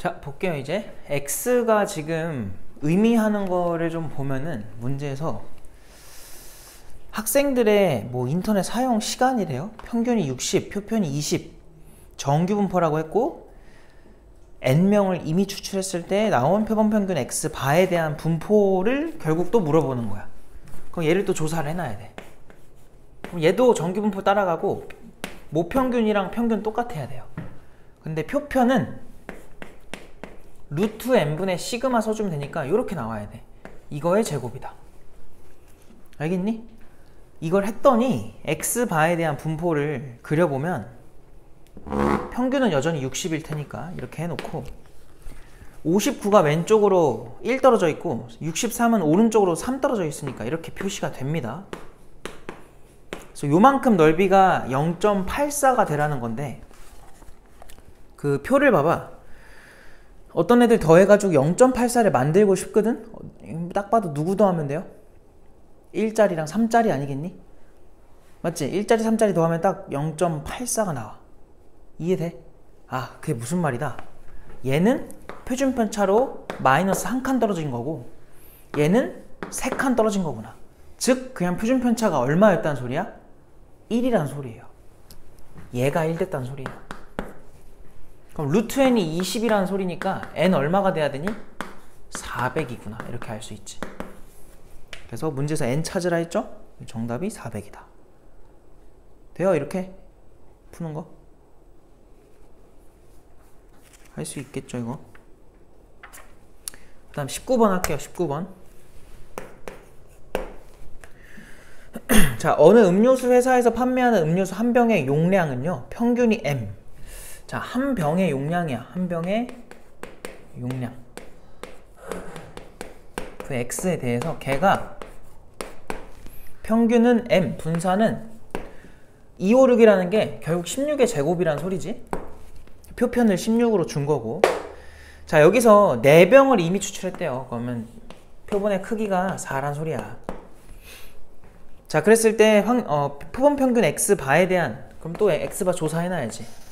자, 볼게요. 이제 x가 지금 의미하는 거를 좀 보면은 문제에서 학생들의 뭐 인터넷 사용 시간이래요. 평균이 60, 표편이 20 정규 분포라고 했고 n명을 이미 추출했을 때 나온 표본 평균 x바에 대한 분포를 결국 또 물어보는 거야. 그럼 얘를 또 조사를 해놔야 돼. 그럼 얘도 정규 분포 따라가고 모평균이랑 평균 똑같아야 돼요. 근데 표편은 루트 n분의 시그마 써주면 되니까 이렇게 나와야 돼. 이거의 제곱이다. 알겠니? 이걸 했더니 x바에 대한 분포를 그려보면 평균은 여전히 60일 테니까 이렇게 해놓고 59가 왼쪽으로 1 떨어져 있고 63은 오른쪽으로 3 떨어져 있으니까 이렇게 표시가 됩니다. 그래서 요만큼 넓이가 0.84가 되라는 건데 그 표를 봐봐. 어떤 애들 더해가지고 0.84를 만들고 싶거든? 딱 봐도 누구 더하면 돼요? 1짜리랑 3짜리 아니겠니? 맞지? 1짜리 3짜리 더하면 딱 0.84가 나와. 이해돼? 아, 그게 무슨 말이다. 얘는 표준편차로 마이너스 1칸 떨어진 거고 얘는 3칸 떨어진 거구나. 즉 그냥 표준편차가 얼마였다는 소리야? 1이란 소리예요. 얘가 1 됐다는 소리야. 그럼 루트 n이 20이라는 소리니까 n 얼마가 돼야 되니? 400이구나. 이렇게 알 수 있지. 그래서 문제에서 n 찾으라 했죠? 정답이 400이다. 돼요? 이렇게 푸는 거? 할 수 있겠죠 이거? 그 다음 19번 할게요. 19번. 자, 어느 음료수 회사에서 판매하는 음료수 한 병의 용량은요 평균이 m. 자, 한 병의 용량이야. 한 병의 용량. 그 x에 대해서 걔가 평균은 m, 분사는 256이라는 게 결국 16의 제곱이란 소리지. 표편을 16으로 준 거고. 자, 여기서 4병을 이미 추출했대요. 그러면 표본의 크기가 4란 소리야. 자, 그랬을 때 표본 평균 x바에 대한, 그럼 또 x바 조사해놔야지.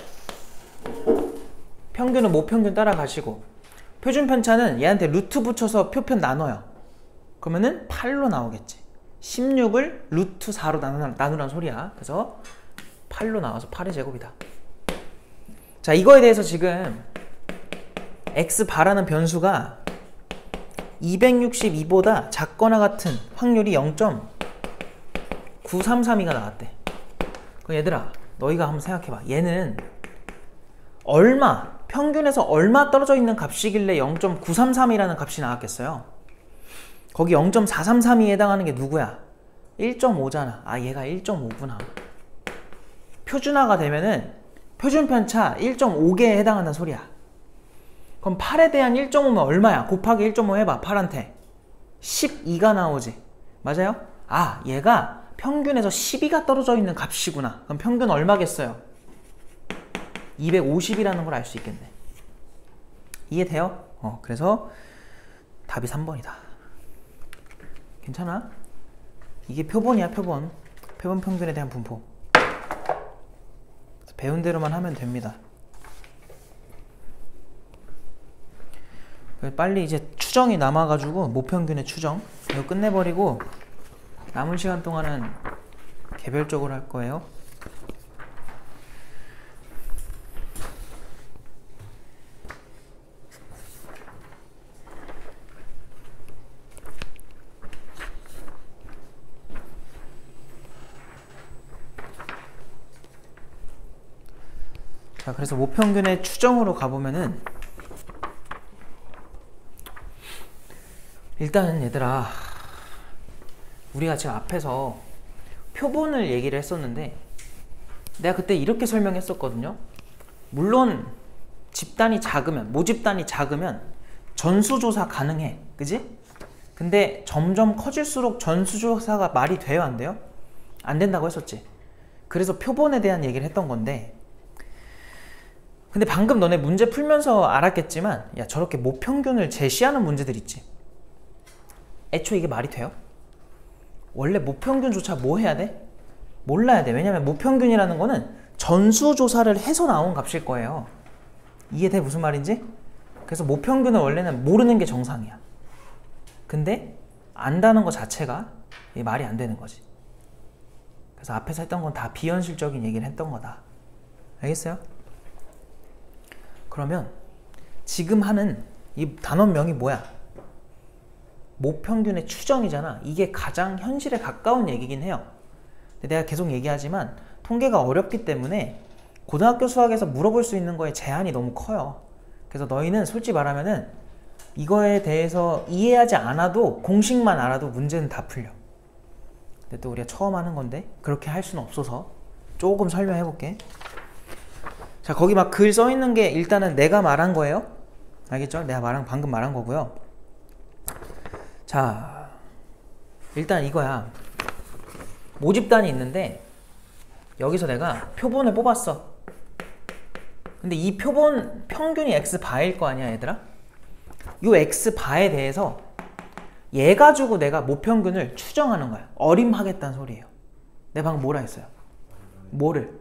평균은 모평균 따라가시고 표준 편차는 얘한테 루트 붙여서 표편 나눠요. 그러면은 8로 나오겠지. 16을 루트 4로 나누란 소리야. 그래서 8로 나와서 8의 제곱이다. 자, 이거에 대해서 지금 x바라는 변수가 262보다 작거나 같은 확률이 0.9332가 나왔대. 그럼 얘들아, 너희가 한번 생각해봐. 얘는 얼마, 평균에서 얼마 떨어져 있는 값이길래 0.933이라는 값이 나왔겠어요? 거기 0.4332에 해당하는 게 누구야? 1.5잖아. 아, 얘가 1.5구나. 표준화가 되면은 표준편차 1.5개에 해당한다는 소리야. 그럼 8에 대한 1.5면 얼마야? 곱하기 1.5 해봐. 8한테 12가 나오지. 맞아요? 아, 얘가 평균에서 12가 떨어져 있는 값이구나. 그럼 평균 얼마겠어요? 250이라는 걸 알 수 있겠네. 이해돼요? 그래서 답이 3번이다. 괜찮아? 이게 표본이야, 표본. 표본 평균에 대한 분포. 배운 대로만 하면 됩니다. 빨리 이제 추정이 남아가지고 모평균의 추정 이거 끝내버리고 남은 시간 동안은 개별적으로 할 거예요. 자, 그래서 모평균의 추정으로 가보면은 일단은 얘들아, 우리가 지금 앞에서 표본을 얘기를 했었는데 내가 그때 이렇게 설명했었거든요. 물론 집단이 작으면, 모집단이 작으면 전수조사 가능해. 그지? 근데 점점 커질수록 전수조사가 말이 돼요, 안 돼요? 안 된다고 했었지. 그래서 표본에 대한 얘기를 했던 건데, 근데 방금 너네 문제 풀면서 알았겠지만 야, 저렇게 모평균을 제시하는 문제들 있지. 애초에 이게 말이 돼요? 원래 모평균조차 뭐 해야 돼? 몰라야 돼. 왜냐면 모평균이라는 거는 전수조사를 해서 나온 값일 거예요. 이해돼? 무슨 말인지? 그래서 모평균을 원래는 모르는 게 정상이야. 근데 안다는 것 자체가 말이 안 되는 거지. 그래서 앞에서 했던 건 다 비현실적인 얘기를 했던 거다. 알겠어요? 그러면 지금 하는 이 단원명이 뭐야? 모평균의 추정이잖아. 이게 가장 현실에 가까운 얘기긴 해요. 근데 내가 계속 얘기하지만 통계가 어렵기 때문에 고등학교 수학에서 물어볼 수 있는 거에 제한이 너무 커요. 그래서 너희는 솔직히 말하면은 이거에 대해서 이해하지 않아도 공식만 알아도 문제는 다 풀려. 근데 또 우리가 처음 하는 건데 그렇게 할 수는 없어서 조금 설명해 볼게. 자, 거기 막 글 써 있는 게 일단은 내가 말한 거예요. 알겠죠? 내가 방금 말한 거고요. 자, 일단 이거야. 모집단이 있는데 여기서 내가 표본을 뽑았어. 근데 이 표본 평균이 x바일 거 아니야, 얘들아? 요 x바에 대해서 얘 가지고 내가 모평균을 추정하는 거야. 어림하겠다는 소리예요. 내가 방금 뭐라 했어요? 뭐를?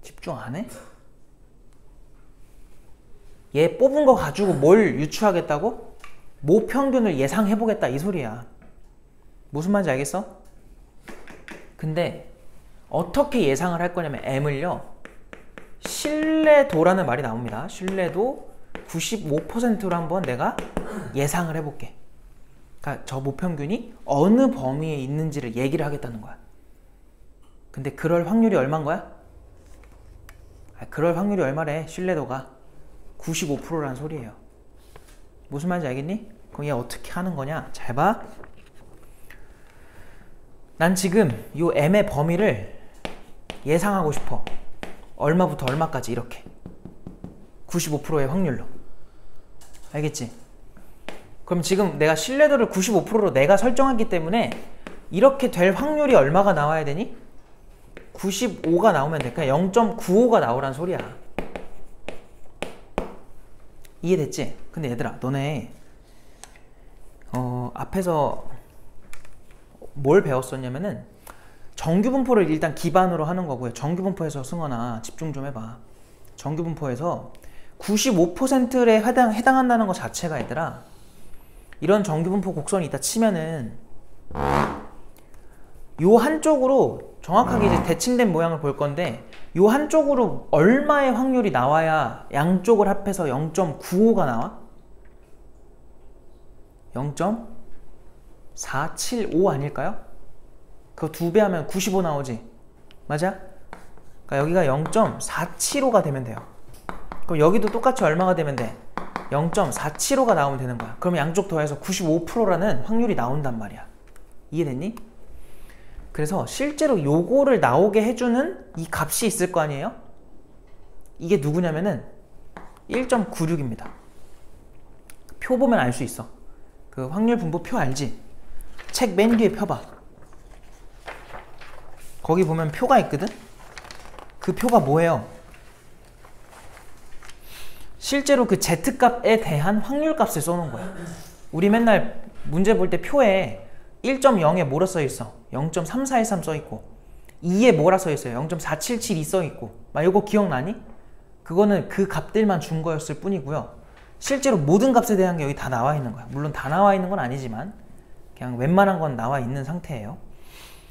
집중 안 해? 얘 뽑은 거 가지고 뭘 유추하겠다고? 모평균을 예상해보겠다 이 소리야. 무슨 말인지 알겠어? 근데 어떻게 예상을 할 거냐면 m을요, 신뢰도라는 말이 나옵니다. 신뢰도 95%로 한번 내가 예상을 해볼게. 그러니까 저 모평균이 어느 범위에 있는지를 얘기를 하겠다는 거야. 근데 그럴 확률이 얼마인 거야? 그럴 확률이 얼마래? 신뢰도가 95%라는 소리예요. 무슨 말인지 알겠니? 그럼 얘 어떻게 하는 거냐? 잘 봐. 난 지금 요 m의 범위를 예상하고 싶어. 얼마부터 얼마까지 이렇게 95%의 확률로. 알겠지? 그럼 지금 내가 신뢰도를 95%로 내가 설정했기 때문에 이렇게 될 확률이 얼마가 나와야 되니? 95가 나오면 돼. 그냥 0.95가 나오란 소리야. 이해됐지? 근데 얘들아, 너네 앞에서 뭘 배웠었냐면은 정규분포를 일단 기반으로 하는 거고요. 정규분포에서 승원아 집중 좀 해봐. 정규분포에서 95%에 해당한다는 것 자체가 얘들아, 이런 정규분포 곡선이 있다 치면은 요 한쪽으로 정확하게 이제 대칭된 모양을 볼 건데, 요 한쪽으로 얼마의 확률이 나와야 양쪽을 합해서 0.95가 나와? 0.475 아닐까요? 그거 2배 하면 95 나오지? 맞아? 그러니까 여기가 0.475가 되면 돼요. 그럼 여기도 똑같이 얼마가 되면 돼? 0.475가 나오면 되는 거야. 그럼 양쪽 더해서 95%라는 확률이 나온단 말이야. 이해됐니? 그래서 실제로 요거를 나오게 해주는 이 값이 있을 거 아니에요? 이게 누구냐면은 1.96입니다. 표 보면 알 수 있어. 그 확률 분포 표 알지? 책 맨 뒤에 펴봐. 거기 보면 표가 있거든? 그 표가 뭐예요? 실제로 그 Z값에 대한 확률값을 써놓은 거야. 우리 맨날 문제 볼 때 표에 1.0에 뭐라 써있어? 0.3413 써있고 2에 뭐라 써있어요? 0.4772 써있고 막 이거 기억나니? 그거는 그 값들만 준 거였을 뿐이고요. 실제로 모든 값에 대한 게 여기 다 나와 있는 거야. 물론 다 나와 있는 건 아니지만 그냥 웬만한 건 나와 있는 상태예요.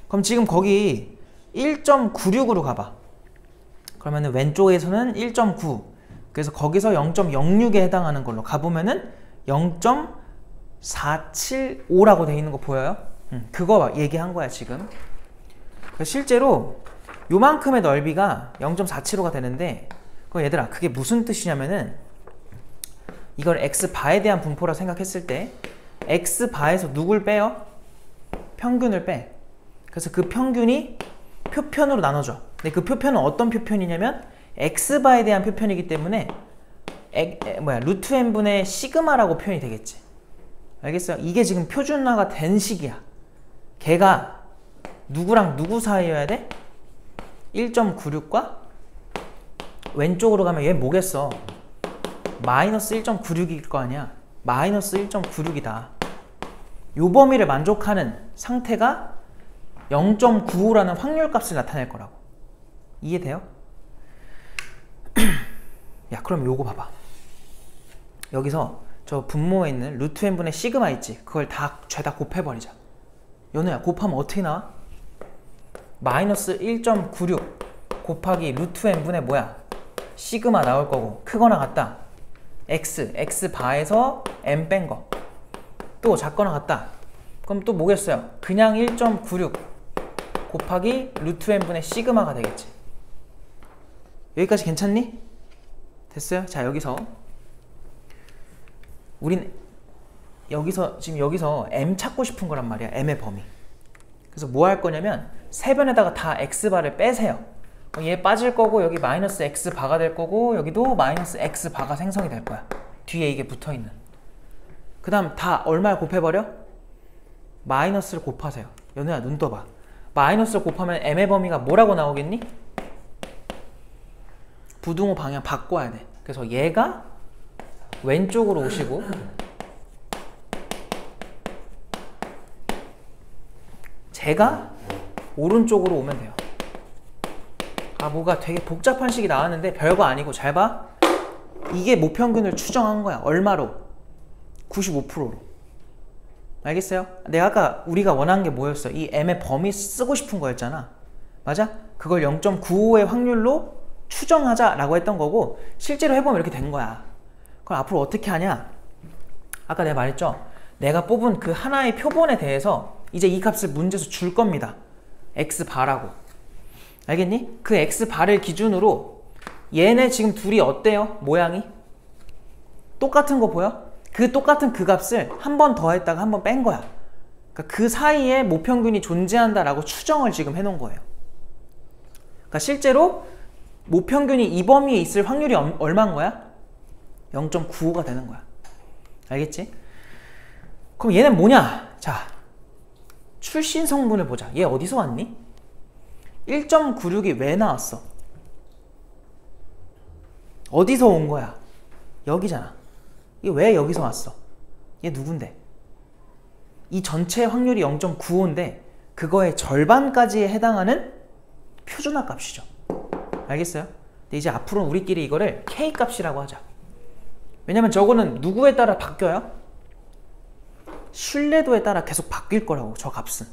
그럼 지금 거기 1.96으로 가봐. 그러면은 왼쪽에서는 1.9, 그래서 거기서 0.06에 해당하는 걸로 가보면은 0.475라고 돼 있는 거 보여요? 그거 얘기한 거야 지금. 실제로 요만큼의 넓이가 0.475가 되는데, 그거 얘들아 그게 무슨 뜻이냐면은 이걸 x바에 대한 분포라 생각했을 때 x바에서 누굴 빼요? 평균을 빼. 그래서 그 평균이 표편으로 나눠져. 근데 그 표편은 어떤 표편이냐면 x바에 대한 표편이기 때문에 루트 n분의 시그마라고 표현이 되겠지. 알겠어요? 이게 지금 표준화가 된 식이야. 걔가 누구랑 누구 사이여야 돼? 1.96과 왼쪽으로 가면 얘 뭐겠어? 마이너스 1.96일 거 아니야. 마이너스 1.96이다. 요 범위를 만족하는 상태가 0.95라는 확률값을 나타낼 거라고. 이해돼요? 야 그럼 요거 봐봐. 여기서 저 분모에 있는 루트 n분의 시그마 있지? 그걸 다 죄다 곱해버리자. 연우야 곱하면 어떻게 나와? 마이너스 1.96 곱하기 루트 n분의 뭐야? 시그마 나올 거고 크거나 같다. x 바에서 n 뺀 거. 또 작거나 같다. 그럼 또 뭐겠어요? 그냥 1.96 곱하기 루트 n분의 시그마가 되겠지. 여기까지 괜찮니? 됐어요? 자 여기서 우린 지금 여기서 m 찾고 싶은 거란 말이야. m의 범위. 그래서 뭐 할 거냐면 세변에다가 다 x바를 빼세요. 얘 빠질 거고 여기 마이너스 x바가 될 거고 여기도 마이너스 x바가 생성이 될 거야. 뒤에 이게 붙어있는. 그 다음 다 얼마를 곱해버려? 마이너스를 곱하세요. 연우야 눈 떠봐. 마이너스를 곱하면 m의 범위가 뭐라고 나오겠니? 부등호 방향 바꿔야 돼. 그래서 얘가 왼쪽으로 오시고 제가 오른쪽으로 오면 돼요. 아 뭐가 되게 복잡한 식이 나왔는데 별거 아니고 잘 봐. 이게 모평균을 추정한 거야. 얼마로? 95%로. 알겠어요? 내가 아까 우리가 원한 게 뭐였어? 이 m의 범위 쓰고 싶은 거였잖아. 맞아? 그걸 0.95의 확률로 추정하자라고 했던 거고 실제로 해보면 이렇게 된 거야. 그럼 앞으로 어떻게 하냐? 아까 내가 말했죠? 내가 뽑은 그 하나의 표본에 대해서 이제 이 값을 문제에서 줄 겁니다. x바라고. 알겠니? 그 x바를 기준으로 얘네 지금 둘이 어때요? 모양이? 똑같은 거 보여? 그 똑같은 그 값을 한 번 더 했다가 한 번 뺀 거야. 그러니까 그 사이에 모평균이 존재한다라고 추정을 지금 해놓은 거예요. 그러니까 실제로 모평균이 이 범위에 있을 확률이 얼마인 거야? 0.95가 되는 거야. 알겠지? 그럼 얘는 뭐냐? 자, 출신 성분을 보자. 얘 어디서 왔니? 1.96이 왜 나왔어? 어디서 온 거야? 여기잖아. 이게 왜 여기서 왔어? 얘 누군데? 이 전체 확률이 0.95인데 그거의 절반까지에 해당하는 표준화 값이죠. 알겠어요? 근데 이제 앞으로는 우리끼리 이거를 K 값이라고 하자. 왜냐면 저거는 누구에 따라 바뀌어요? 신뢰도에 따라 계속 바뀔 거라고, 저 값은.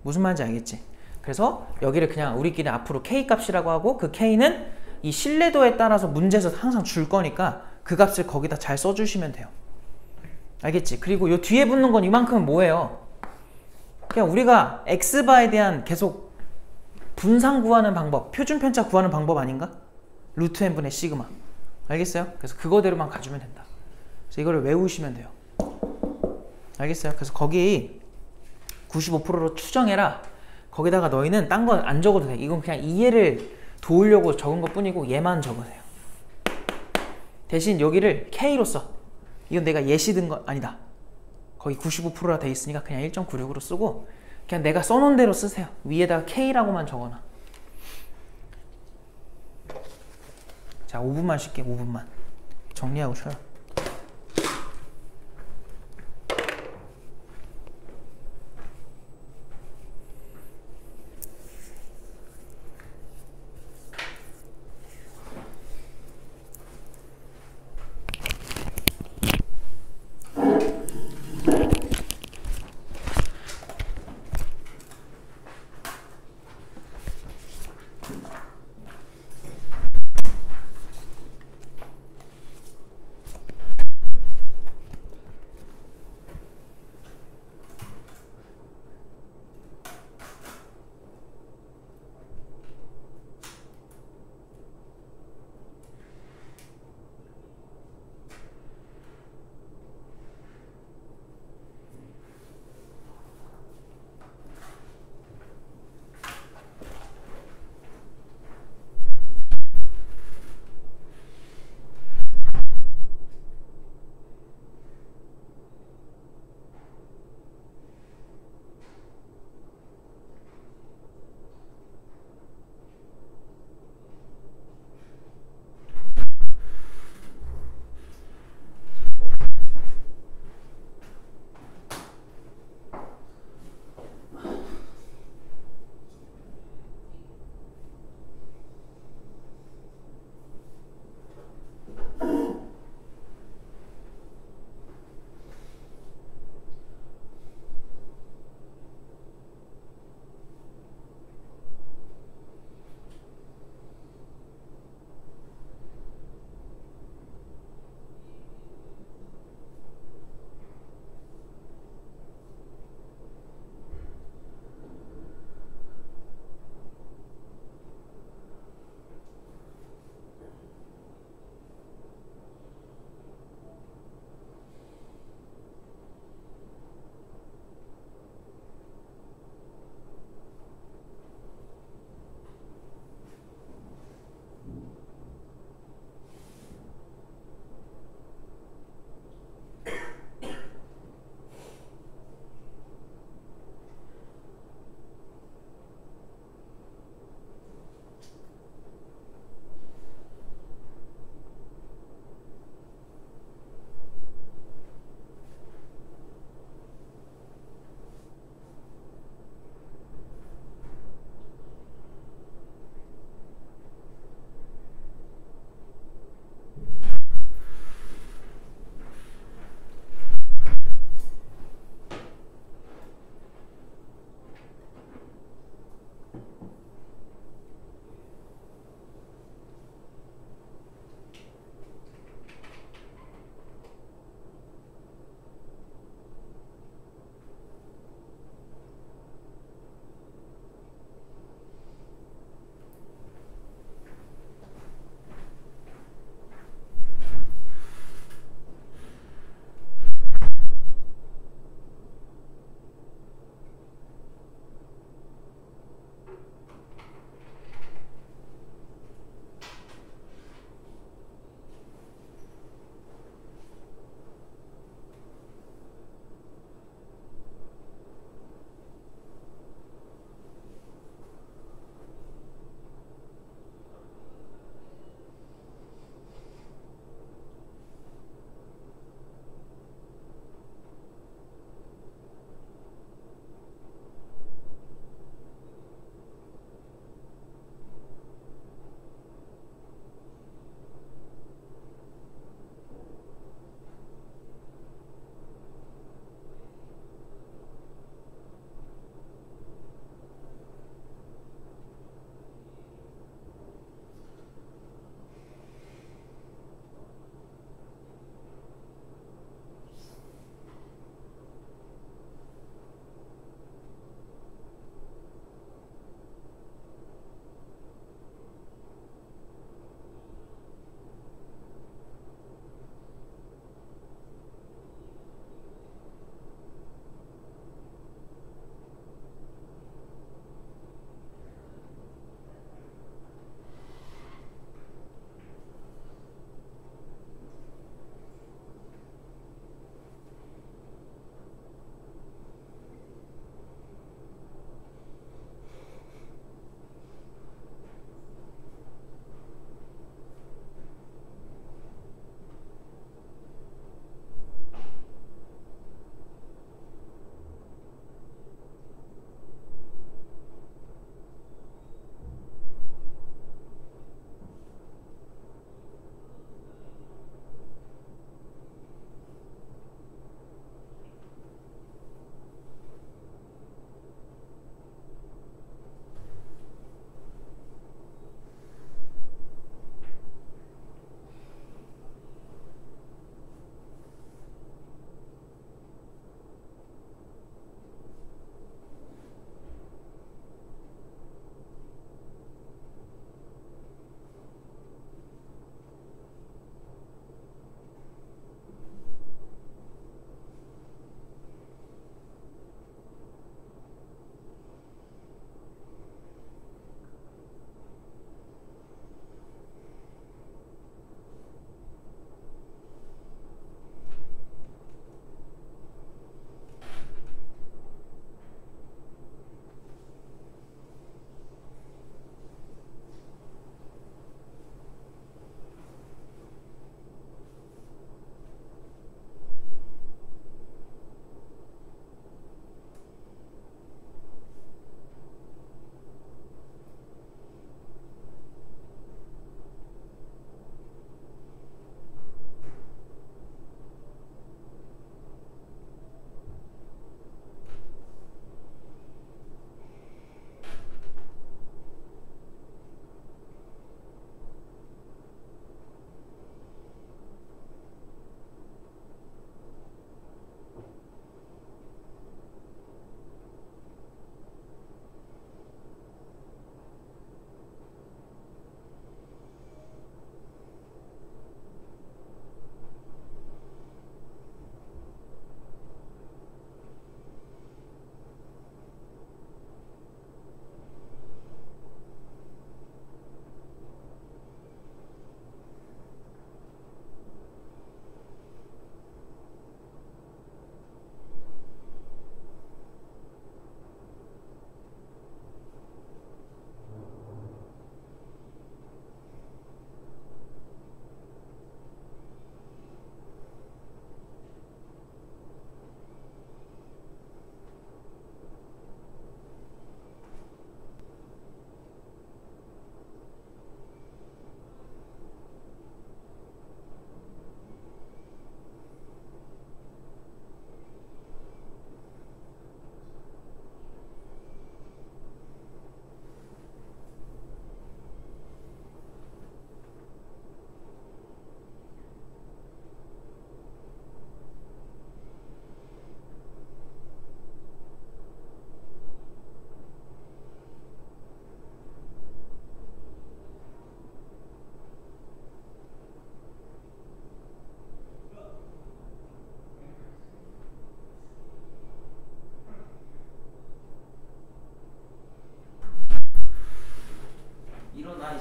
무슨 말인지 알겠지? 그래서 여기를 그냥 우리끼리 앞으로 K 값이라고 하고 그 K는 이 신뢰도에 따라서 문제에서 항상 줄 거니까 그 값을 거기다 잘 써주시면 돼요. 알겠지? 그리고 요 뒤에 붙는 건 이만큼은 뭐예요? 그냥 우리가 X바에 대한 계속 분상 구하는 방법, 표준 편차 구하는 방법 아닌가? 루트 n분의 시그마. 알겠어요? 그래서 그거대로만 가주면 된다. 그래서 이거를 외우시면 돼요. 알겠어요? 그래서 거기 95%로 추정해라. 거기다가 너희는 딴 건 안 적어도 돼. 이건 그냥 이해를 도우려고 적은 것 뿐이고 얘만 적으세요. 대신 여기를 K로 써. 이건 내가 예시 든 거 아니다. 거기 95%라 돼 있으니까 그냥 1.96으로 쓰고 그냥 내가 써놓은 대로 쓰세요. 위에다가 K라고만 적어놔. 자, 5분만 쉴게. 5분만. 정리하고 쉬어요.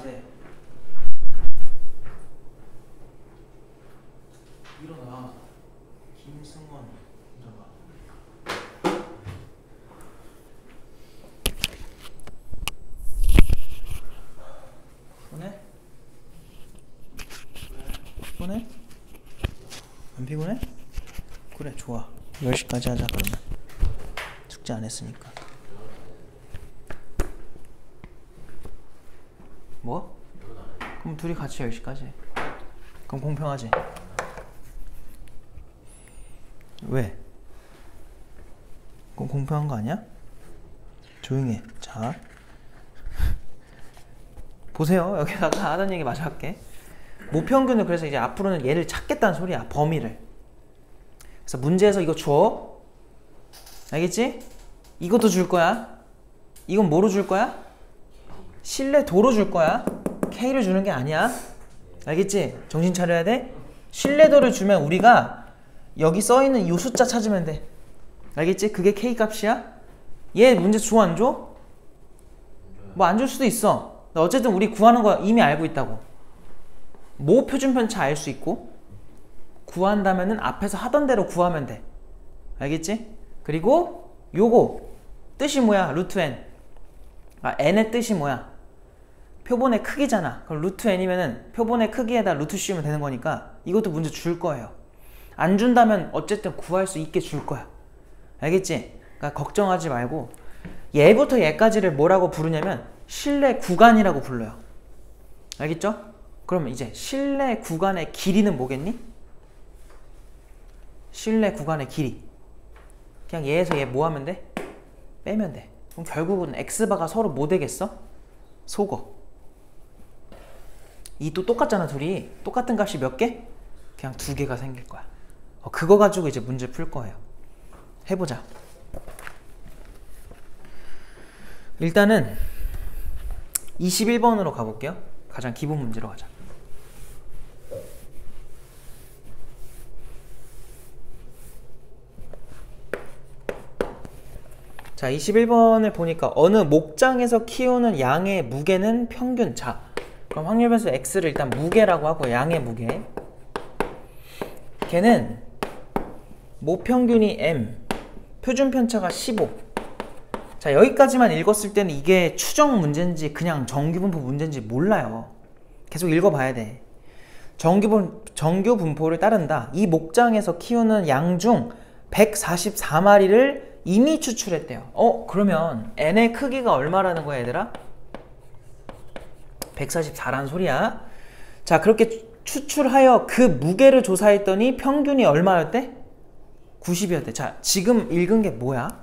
이제 일어나. 김승원 일어나. 피곤해? 피곤해? 안 피곤해? 그래 좋아. 10시까지 하자 그러면. 숙제 안 했으니까. 뭐? 그럼 둘이 같이 10시까지 해. 그럼 공평하지? 왜? 그럼 공평한 거 아니야? 조용히 해. 자 보세요. 여기다가 하던 얘기 마저 할게. 모평균을 그래서 이제 앞으로는 얘를 찾겠다는 소리야. 범위를. 그래서 문제에서 이거 줘. 알겠지? 이것도 줄 거야. 이건 뭐로 줄 거야? 신뢰도로 줄 거야. K를 주는 게 아니야. 알겠지? 정신 차려야 돼. 신뢰도를 주면 우리가 여기 써있는 이 숫자 찾으면 돼. 알겠지? 그게 K 값이야. 얘 문제 줘 안 줘? 뭐 안 줄 수도 있어. 어쨌든 우리 구하는 거 이미 알고 있다고. 모 표준편차 알 수 있고 구한다면은 앞에서 하던 대로 구하면 돼. 알겠지? 그리고 요거 뜻이 뭐야? 루트 n. n의 뜻이 뭐야? 표본의 크기잖아. 그럼 루트 n이면은 표본의 크기에다 루트 씌우면 되는 거니까 이것도 문제 줄 거예요. 안 준다면 어쨌든 구할 수 있게 줄 거야. 알겠지? 그러니까 걱정하지 말고 얘부터 얘까지를 뭐라고 부르냐면 실내 구간이라고 불러요. 알겠죠? 그러면 이제 실내 구간의 길이는 뭐겠니? 실내 구간의 길이. 그냥 얘에서 얘 뭐 하면 돼? 빼면 돼. 그럼 결국은 x바가 서로 뭐 되겠어? 속어. 이 또 똑같잖아. 둘이 똑같은 값이 몇 개? 그냥 2개가 생길 거야. 그거 가지고 이제 문제 풀 거예요. 해보자. 일단은 21번으로 가볼게요. 가장 기본 문제로 가자. 자, 21번을 보니까 어느 목장에서 키우는 양의 무게는 평균. 자, 그럼 확률 변수 x를 일단 무게라고 하고 양의 무게. 걔는 모평균이 m, 표준 편차가 15. 자, 여기까지만 읽었을 때는 이게 추정 문제인지 그냥 정규분포 문제인지 몰라요. 계속 읽어봐야 돼. 정규분포를 따른다. 이 목장에서 키우는 양 중 144마리를 이미 추출했대요. 그러면 n의 크기가 얼마라는 거야, 얘들아? 144란 소리야. 자, 그렇게 추출하여 그 무게를 조사했더니 평균이 얼마였대? 90이었대. 자, 지금 읽은 게 뭐야?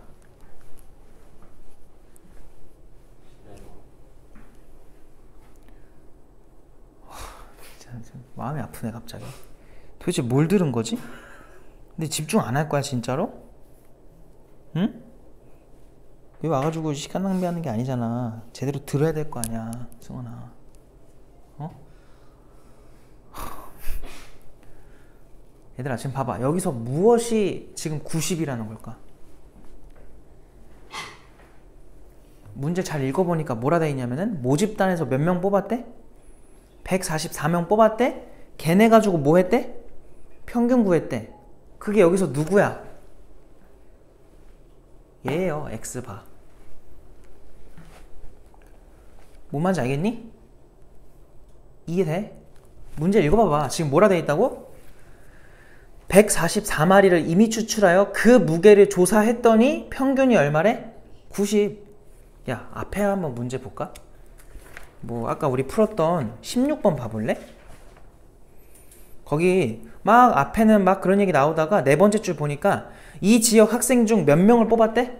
마음이 아프네 갑자기. 도대체 뭘 들은 거지? 근데 집중 안 할 거야 진짜로? 응? 여기 와가지고 시간 낭비하는 게 아니잖아. 제대로 들어야 될 거 아니야 승원아. 얘들아 지금 봐봐. 여기서 무엇이 지금 90이라는 걸까? 문제 잘 읽어보니까 뭐라 돼 있냐면은 모집단에서 몇 명 뽑았대? 144명 뽑았대? 걔네 가지고 뭐 했대? 평균 구했대. 그게 여기서 누구야? 얘예요. x바. 뭔 말인지 알겠니? 이해돼? 문제 읽어봐봐. 지금 뭐라 돼 있다고? 144마리를 이미 추출하여 그 무게를 조사했더니 평균이 얼마래? 90. 야, 앞에 한번 문제 볼까? 뭐 아까 우리 풀었던 16번 봐볼래? 거기 막 앞에는 막 그런 얘기 나오다가 네 번째 줄 보니까 이 지역 학생 중 몇 명을 뽑았대?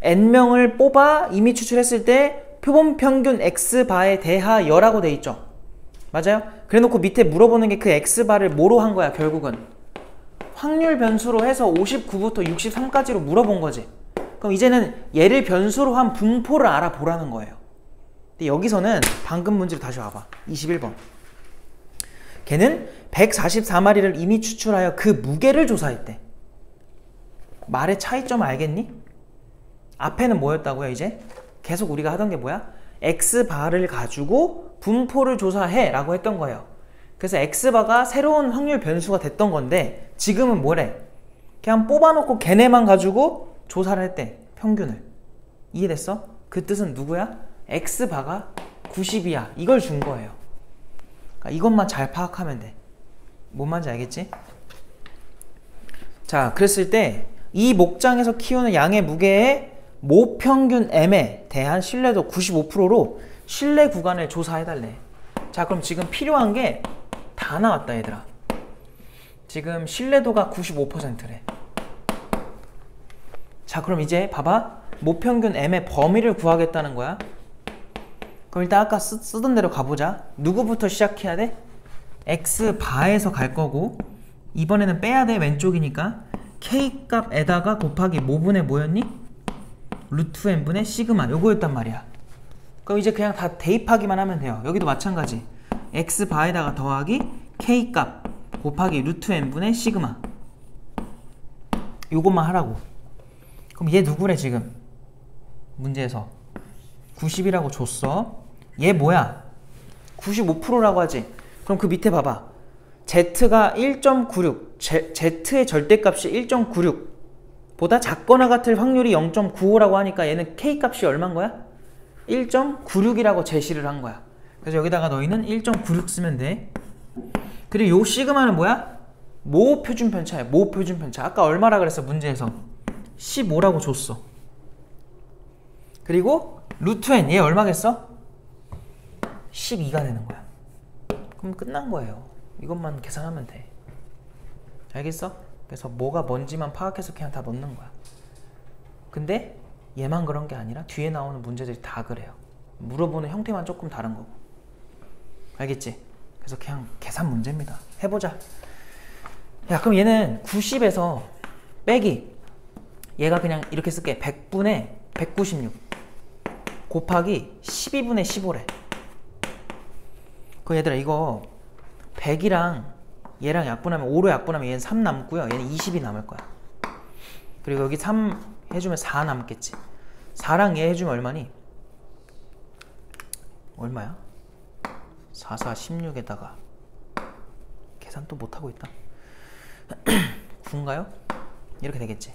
n명을 뽑아 이미 추출했을 때 표본 평균 x바에 대하여라고 돼 있죠. 맞아요? 그래 놓고 밑에 물어보는 게 그 x바를 뭐로 한 거야 결국은? 확률 변수로 해서 59부터 63까지로 물어본 거지. 그럼 이제는 얘를 변수로 한 분포를 알아보라는 거예요. 근데 여기서는 방금 문제로 다시 와봐. 21번. 걔는 144마리를 이미 추출하여 그 무게를 조사했대. 말의 차이점을 알겠니? 앞에는 뭐였다고요 이제? 계속 우리가 하던 게 뭐야? X바를 가지고 분포를 조사해 라고 했던 거예요. 그래서 X바가 새로운 확률 변수가 됐던 건데 지금은 뭐래? 그냥 뽑아놓고 걔네만 가지고 조사를 했대. 평균을. 이해됐어? 그 뜻은 누구야? X바가 90이야. 이걸 준 거예요. 그러니까 이것만 잘 파악하면 돼. 뭔 말인지 알겠지? 자, 그랬을 때 이 목장에서 키우는 양의 무게의 모평균 M에 대한 신뢰도 95%로 신뢰 구간을 조사해달래. 자, 그럼 지금 필요한 게 다 나왔다 얘들아. 지금 신뢰도가 95%래. 자, 그럼 이제 봐봐. 모평균 M의 범위를 구하겠다는 거야. 그럼 일단 아까 쓰던 대로 가보자. 누구부터 시작해야 돼? X바에서 갈 거고 이번에는 빼야 돼. 왼쪽이니까 K값에다가 곱하기 뭐분의 뭐였니? 루트 N분의 시그마 요거였단 말이야. 그럼 이제 그냥 다 대입하기만 하면 돼요. 여기도 마찬가지. X바에다가 더하기 K값 곱하기 루트 N분의 시그마 요것만 하라고. 그럼 얘 누구래 지금? 문제에서 90이라고 줬어. 얘 뭐야? 95%라고 하지. 그럼 그 밑에 봐봐. Z가 1.96 Z의 절대값이 1.96 보다 작거나 같을 확률이 0.95라고 하니까 얘는 K값이 얼마인 거야? 1.96이라고 제시를 한 거야. 그래서 여기다가 너희는 1.96 쓰면 돼. 그리고 요 시그마는 뭐야? 모 표준편차야. 모 표준편차. 아까 얼마라 그랬어 문제에서? 15라고 줬어. 그리고 루트 N 얘 얼마겠어? 12가 되는 거야. 그럼 끝난 거예요. 이것만 계산하면 돼. 알겠어? 그래서 뭐가 뭔지만 파악해서 그냥 다 넣는 거야. 근데 얘만 그런 게 아니라 뒤에 나오는 문제들이 다 그래요. 물어보는 형태만 조금 다른 거고. 알겠지? 그래서 그냥 계산 문제입니다. 해보자. 야, 그럼 얘는 90에서 빼기 얘가 그냥 이렇게 쓸게. 100분의 196 곱하기 12분의 15래. 그 얘들아 이거 100이랑 얘랑 약분하면 5로 약분하면 얘는 3 남고요. 얘는 20이 남을 거야. 그리고 여기 3 해주면 4 남겠지. 4랑 얘 해주면 얼마니? 얼마야? 4, 4, 16에다가 계산 또 못하고 있다. 9인가요? 이렇게 되겠지.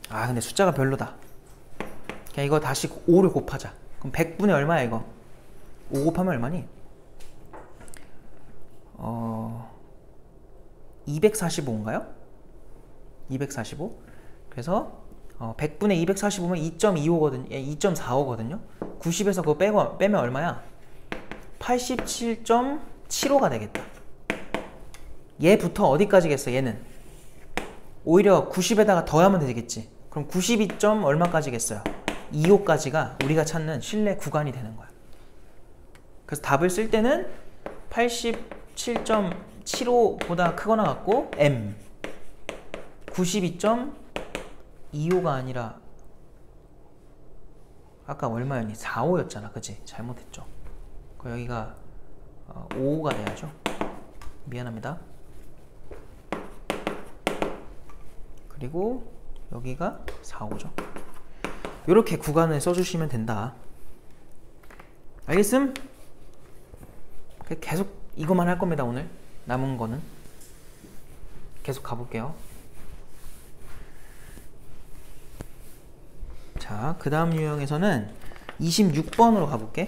아 근데 숫자가 별로다. 그냥 이거 다시 5를 곱하자. 그럼 100분의 얼마야 이거? 5 곱하면 얼마니? 245인가요? 245? 그래서 100분의 245면 2.25거든요. 2.45거든요. 90에서 그거 빼면 얼마야? 87.75가 되겠다. 얘부터 어디까지겠어? 얘는 오히려 90에다가 더하면 되겠지. 그럼 92. 얼마까지겠어요? 25까지가 우리가 찾는 신뢰 구간이 되는 거야. 그래서 답을 쓸 때는 87.75보다 크거나 같고 M 92.25가 아니라 아까 얼마였니? 45였잖아. 그치? 잘못했죠. 여기가 5가 돼야죠. 미안합니다. 그리고 여기가 45죠. 이렇게 구간을 써주시면 된다. 알겠음? 계속 이것만 할 겁니다. 오늘 남은 거는 계속 가볼게요. 자, 그 다음 유형에서는 26번으로 가볼게.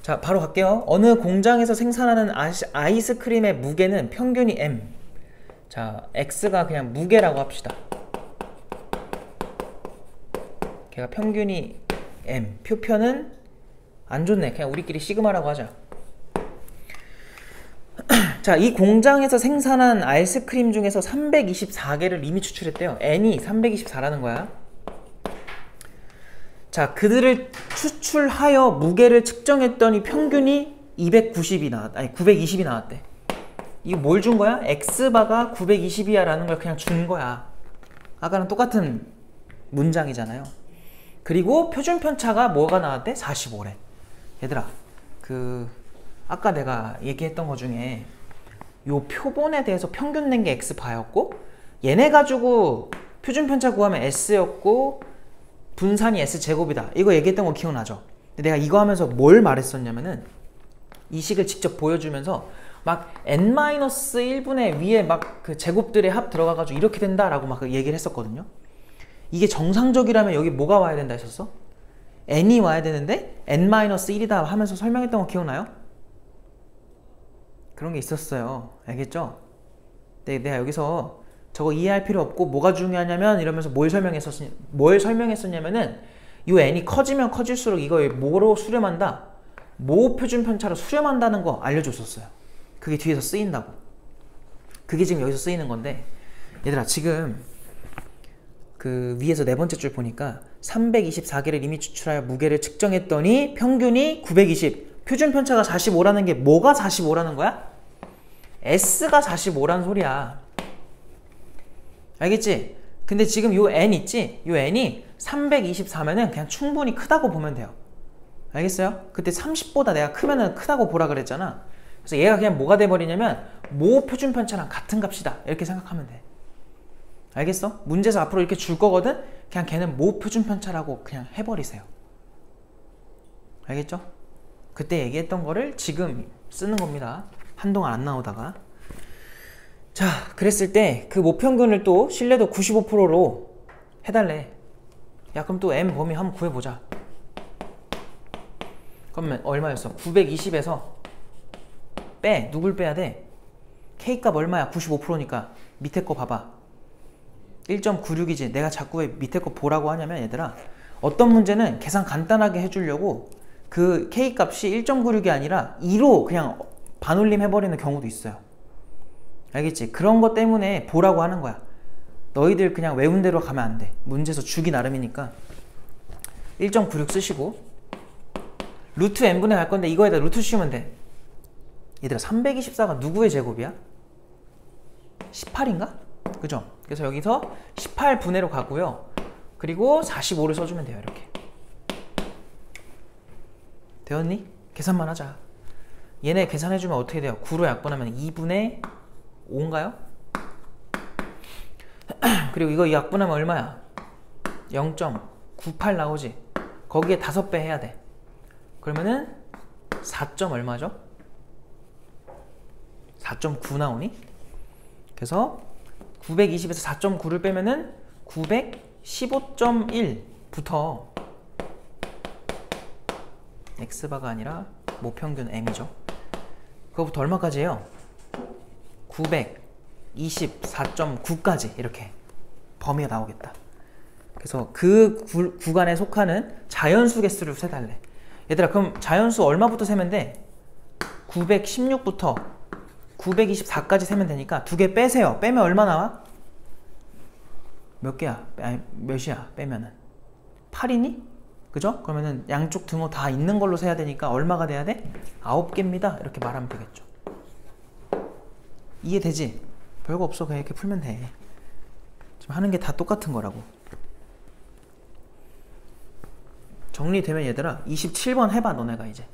자, 바로 갈게요. 어느 공장에서 생산하는 아이스크림의 무게는 평균이 M. 자, X가 그냥 무게라고 합시다. 걔가 평균이 M. 표편은 안 좋네. 그냥 우리끼리 시그마라고 하자. 자, 이 공장에서 생산한 아이스크림 중에서 324개를 이미 추출했대요. N이 324라는 거야. 자, 그들을 추출하여 무게를 측정했더니 평균이 920이 나왔대. 이거 뭘 준 거야? X바가 920이야 라는 걸 그냥 준 거야. 아까랑 똑같은 문장이잖아요. 그리고 표준편차가 뭐가 나왔대? 45래. 얘들아, 아까 내가 얘기했던 거 중에 요 표본에 대해서 평균 낸 게 X바였고 얘네 가지고 표준 편차 구하면 S였고 분산이 S제곱이다. 이거 얘기했던 거 기억나죠? 근데 내가 이거 하면서 뭘 말했었냐면은 이 식을 직접 보여주면서 막 n-1분의 위에 막 그 제곱들의 합 들어가가지고 이렇게 된다라고 막 얘기를 했었거든요. 이게 정상적이라면 여기 뭐가 와야 된다 했었어? n이 와야 되는데 n-1이다 하면서 설명했던 거 기억나요? 그런 게 있었어요. 알겠죠? 내가 여기서 저거 이해할 필요 없고 뭐가 중요하냐면 이러면서 뭘 설명했었냐면은 이 n이 커지면 커질수록 이거 뭐로 수렴한다? 모 표준 편차로 수렴한다는 거 알려줬었어요. 그게 뒤에서 쓰인다고. 그게 지금 여기서 쓰이는 건데 얘들아 지금 그 위에서 네 번째 줄 보니까 324개를 이미 추출하여 무게를 측정했더니 평균이 920. 표준 편차가 45라는 게 뭐가 45라는 거야? S가 45란 소리야. 알겠지? 근데 지금 요 n 있지? 요 n이 324면은 그냥 충분히 크다고 보면 돼요. 알겠어요? 그때 30보다 내가 크면은 크다고 보라 그랬잖아. 그래서 얘가 그냥 뭐가 돼버리냐면 모 표준 편차랑 같은 값이다. 이렇게 생각하면 돼. 알겠어? 문제에서 앞으로 이렇게 줄 거거든? 그냥 걔는 모 표준 편차라고 그냥 해버리세요. 알겠죠? 그때 얘기했던 거를 지금 쓰는 겁니다. 한동안 안 나오다가. 자, 그랬을 때 그 모평균을 또 신뢰도 95%로 해달래. 야, 그럼 또 M 범위 한번 구해보자. 그러면 얼마였어? 920에서 빼. 누굴 빼야 돼? K값 얼마야? 95%니까 밑에 거 봐봐. 1.96이지. 내가 자꾸 왜 밑에 거 보라고 하냐면 얘들아, 어떤 문제는 계산 간단하게 해주려고 그 K값이 1.96이 아니라 2로 그냥 반올림 해버리는 경우도 있어요. 알겠지? 그런 것 때문에 보라고 하는 거야. 너희들 그냥 외운 대로 가면 안 돼. 문제에서 주기 나름이니까 1.96 쓰시고 루트 n분의 갈 건데 이거에다 루트 씌우면 돼. 얘들아 324가 누구의 제곱이야? 18인가? 그죠? 그래서 여기서 18분의로 가고요. 그리고 45를 써주면 돼요. 이렇게. 되었니? 계산만 하자. 얘네 계산해주면 어떻게 돼요? 9로 약분하면 2분의 5인가요? 그리고 이거 약분하면 얼마야? 0.98 나오지? 거기에 5배 해야 돼. 그러면은 4. 얼마죠? 4.9 나오니? 그래서 920에서 4.9를 빼면은 915.1부터 x바가 아니라 모평균 m이죠. 그거부터 얼마까지예요? 924.9까지 이렇게 범위가 나오겠다. 그래서 그 구간에 속하는 자연수 개수를 세달래. 얘들아 그럼 자연수 얼마부터 세면 돼? 916부터 924까지 세면 되니까 2개 빼세요. 빼면 얼마 나와? 몇 개야? 아니 몇이야? 빼면은 8이니? 그죠? 그러면은 양쪽 등호 다 있는 걸로 세야 되니까 얼마가 돼야 돼? 9개입니다. 이렇게 말하면 되겠죠. 이해되지? 별거 없어. 그냥 이렇게 풀면 돼. 지금 하는 게 다 똑같은 거라고. 정리되면 얘들아 27번 해봐. 너네가 이제.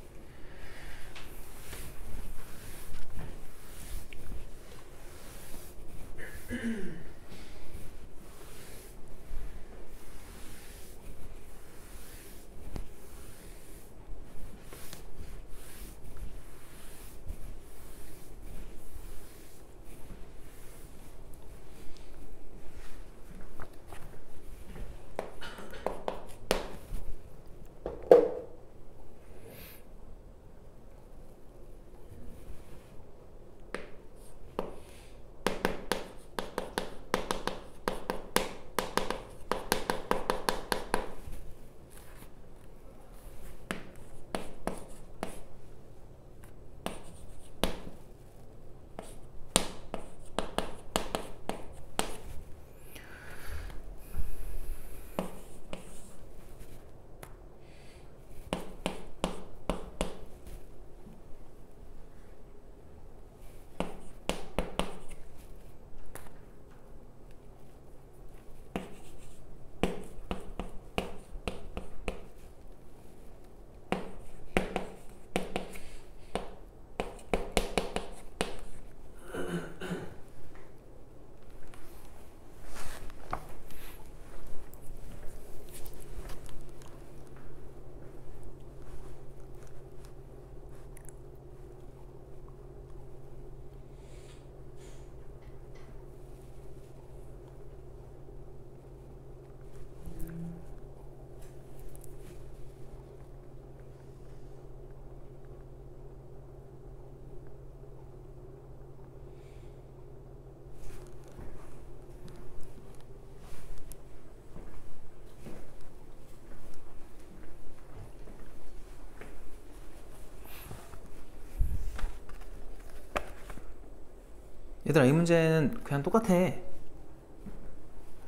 얘들아 이 문제는 그냥 똑같아.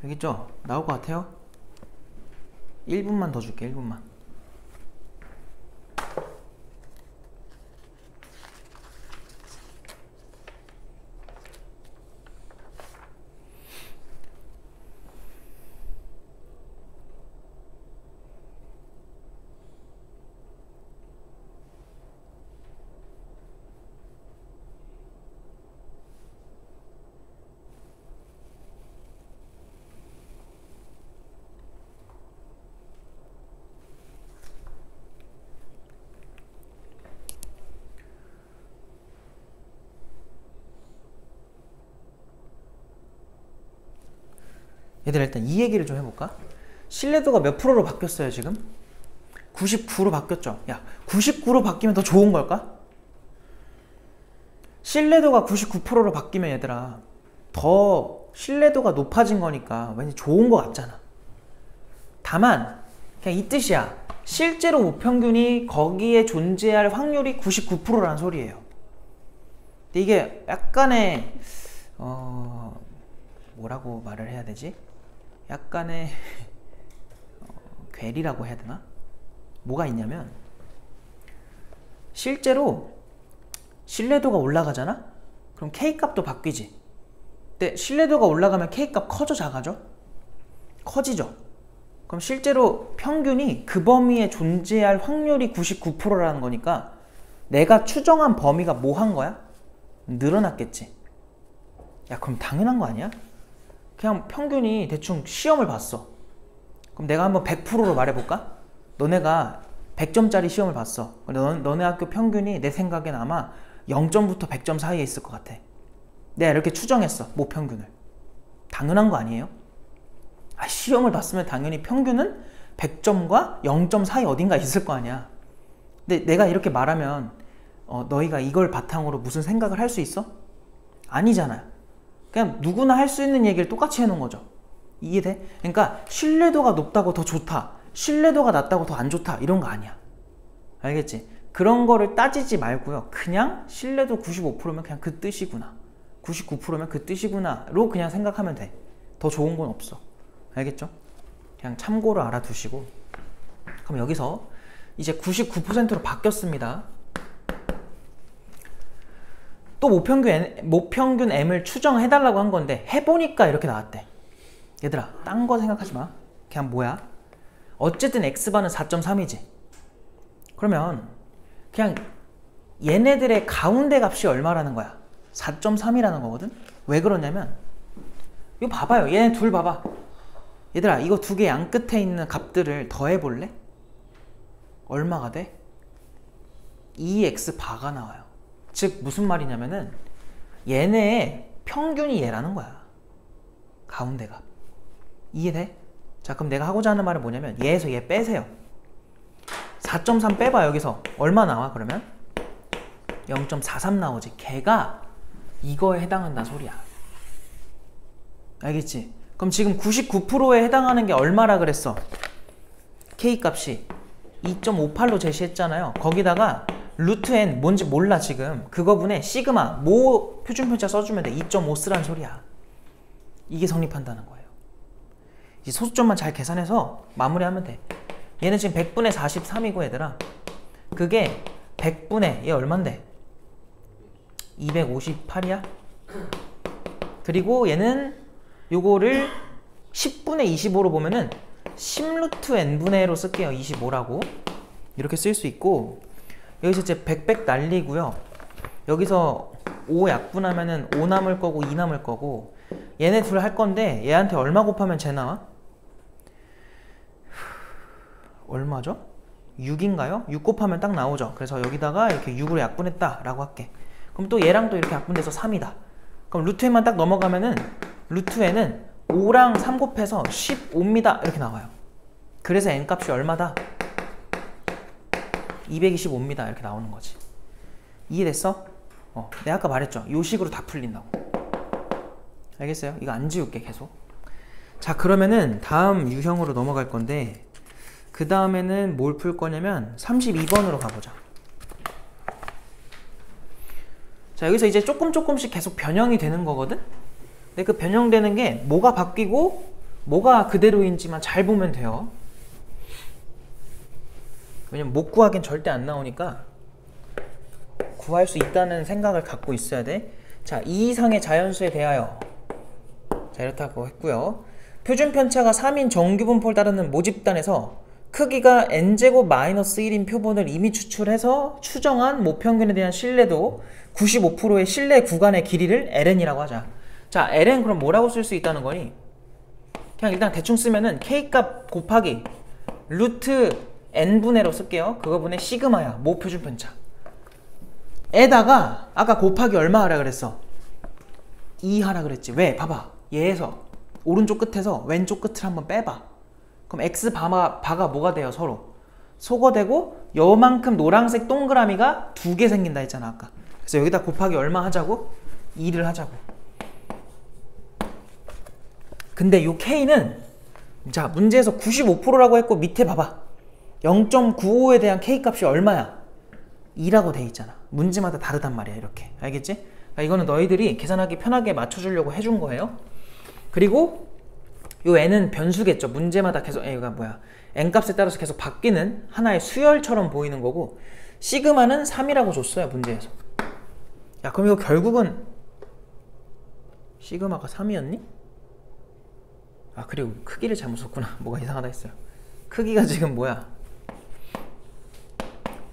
알겠죠? 나올 것 같아요? 1분만 더 줄게. 1분만. 얘들아 일단 이 얘기를 좀 해볼까? 신뢰도가 몇 프로로 바뀌었어요 지금? 99로 바뀌었죠? 야 99로 바뀌면 더 좋은 걸까? 신뢰도가 99%로 바뀌면 얘들아 더 신뢰도가 높아진 거니까 왠지 좋은 거 같잖아. 다만 그냥 이 뜻이야. 실제로 우평균이 거기에 존재할 확률이 99%라는 소리예요. 근데 이게 약간의 뭐라고 말을 해야 되지? 약간의 괴리라고 해야 되나? 뭐가 있냐면 실제로 신뢰도가 올라가잖아? 그럼 K값도 바뀌지. 근데 신뢰도가 올라가면 K값 커져 작아져? 커지죠. 그럼 실제로 평균이 그 범위에 존재할 확률이 99%라는 거니까 내가 추정한 범위가 뭐 한 거야? 늘어났겠지. 야 그럼 당연한 거 아니야? 그냥 평균이 대충 시험을 봤어. 그럼 내가 한번 100%로 말해볼까? 너네가 100점짜리 시험을 봤어. 너네 학교 평균이 내 생각엔 아마 0점부터 100점 사이에 있을 것 같아. 내가 이렇게 추정했어. 모평균을. 당연한 거 아니에요? 시험을 봤으면 당연히 평균은 100점과 0점 사이 어딘가 있을 거 아니야. 근데 내가 이렇게 말하면 너희가 이걸 바탕으로 무슨 생각을 할 수 있어? 아니잖아요. 그냥 누구나 할 수 있는 얘기를 똑같이 해놓은 거죠. 이해돼? 그러니까 신뢰도가 높다고 더 좋다, 신뢰도가 낮다고 더 안 좋다 이런 거 아니야. 알겠지? 그런 거를 따지지 말고요. 그냥 신뢰도 95%면 그냥 그 뜻이구나, 99%면 그 뜻이구나로 그냥 생각하면 돼. 더 좋은 건 없어. 알겠죠? 그냥 참고로 알아두시고. 그럼 여기서 이제 99%로 바뀌었습니다. 또 모평균 M을 추정해달라고 한 건데 해보니까 이렇게 나왔대. 얘들아 딴 거 생각하지 마. 그냥 뭐야? 어쨌든 X바는 4.3이지. 그러면 그냥 얘네들의 가운데 값이 얼마라는 거야? 4.3이라는 거거든? 왜 그러냐면 이거 봐봐요. 얘네 둘 봐봐. 얘들아 이거 두 개 양 끝에 있는 값들을 더해볼래? 얼마가 돼? 2x 바가 나와요. 즉 무슨 말이냐면은 얘네의 평균이 얘라는 거야. 가운데 값. 이해돼? 자 그럼 내가 하고자 하는 말은 뭐냐면 얘에서 얘 빼세요. 4.3 빼봐. 여기서 얼마 나와 그러면? 0.43 나오지. 걔가 이거에 해당한다는 소리야. 알겠지? 그럼 지금 99%에 해당하는 게 얼마라 그랬어? K값이 2.58로 제시했잖아요. 거기다가 루트 n 뭔지 몰라 지금. 그거분에 시그마 뭐 표준편차 써주면 돼. 2.5 쓰라는 소리야. 이게 성립한다는 거예요. 이 소수점만 잘 계산해서 마무리하면 돼. 얘는 지금 100분의 43이고 얘들아 그게 100분의 얘 얼만데? 258이야? 그리고 얘는 요거를 10분의 25로 보면은 10루트 n분의 1로 쓸게요. 25라고 이렇게 쓸 수 있고, 여기서 이제 100 날리고요. 여기서 5 약분하면은 5 남을 거고 2 남을 거고, 얘네 둘 할 건데 얘한테 얼마 곱하면 쟤 나와? 얼마죠? 6인가요? 6 곱하면 딱 나오죠. 그래서 여기다가 이렇게 6으로 약분했다 라고 할게. 그럼 또 얘랑 또 이렇게 약분돼서 3이다. 그럼 루트 n만 딱 넘어가면은 루트 n은 5랑 3 곱해서 15입니다 이렇게 나와요. 그래서 n 값이 얼마다? 225입니다 이렇게 나오는 거지. 이해됐어? 내가 아까 말했죠. 이 식으로 다 풀린다고. 알겠어요? 이거 안 지울게 계속. 자 그러면은 다음 유형으로 넘어갈 건데, 그 다음에는 뭘 풀 거냐면 32번으로 가보자. 자, 여기서 이제 조금씩 계속 변형이 되는 거거든? 근데 그 변형되는 게 뭐가 바뀌고 뭐가 그대로인지만 잘 보면 돼요. 왜냐면 못 구하긴 절대 안 나오니까 구할 수 있다는 생각을 갖고 있어야 돼. 자, 2 이상의 자연수에 대하여, 자, 이렇다고 했고요. 표준 편차가 3인 정규분포를 따르는 모집단에서 크기가 n제곱 마이너스 1인 표본을 이미 추출해서 추정한 모평균에 대한 신뢰도 95%의 신뢰 구간의 길이를 ln이라고 하자. 자, ln 그럼 뭐라고 쓸 수 있다는 거니? 그냥 일단 대충 쓰면은 k값 곱하기 루트 n분의로 쓸게요. 그거분의 시그마야. 모 표준 편차 에다가 아까 곱하기 얼마 하라 그랬어? 2 하라 그랬지. 왜? 봐봐. 얘에서 오른쪽 끝에서 왼쪽 끝을 한번 빼봐. 그럼 x 바가 뭐가 돼요? 서로 소거되고 요만큼 노란색 동그라미가 2개 생긴다 했잖아 아까. 그래서 여기다 곱하기 얼마 하자고? 2를 하자고. 근데 요 k는 자, 문제에서 95%라고 했고 밑에 봐봐. 0.95에 대한 k값이 얼마야? 2라고 돼 있잖아. 문제마다 다르단 말이야. 이렇게. 알겠지? 그러니까 이거는 너희들이 계산하기 편하게 맞춰주려고 해준 거예요. 그리고 요 n은 변수겠죠. 문제마다 계속 이거 뭐야, n값에 따라서 계속 바뀌는 하나의 수열처럼 보이는 거고, 시그마는 3이라고 줬어요. 문제에서. 야, 그럼 이거 결국은 시그마가 3이었니? 아, 그리고 크기를 잘못 썼구나. 뭐가 이상하다 했어요. 크기가 지금 뭐야,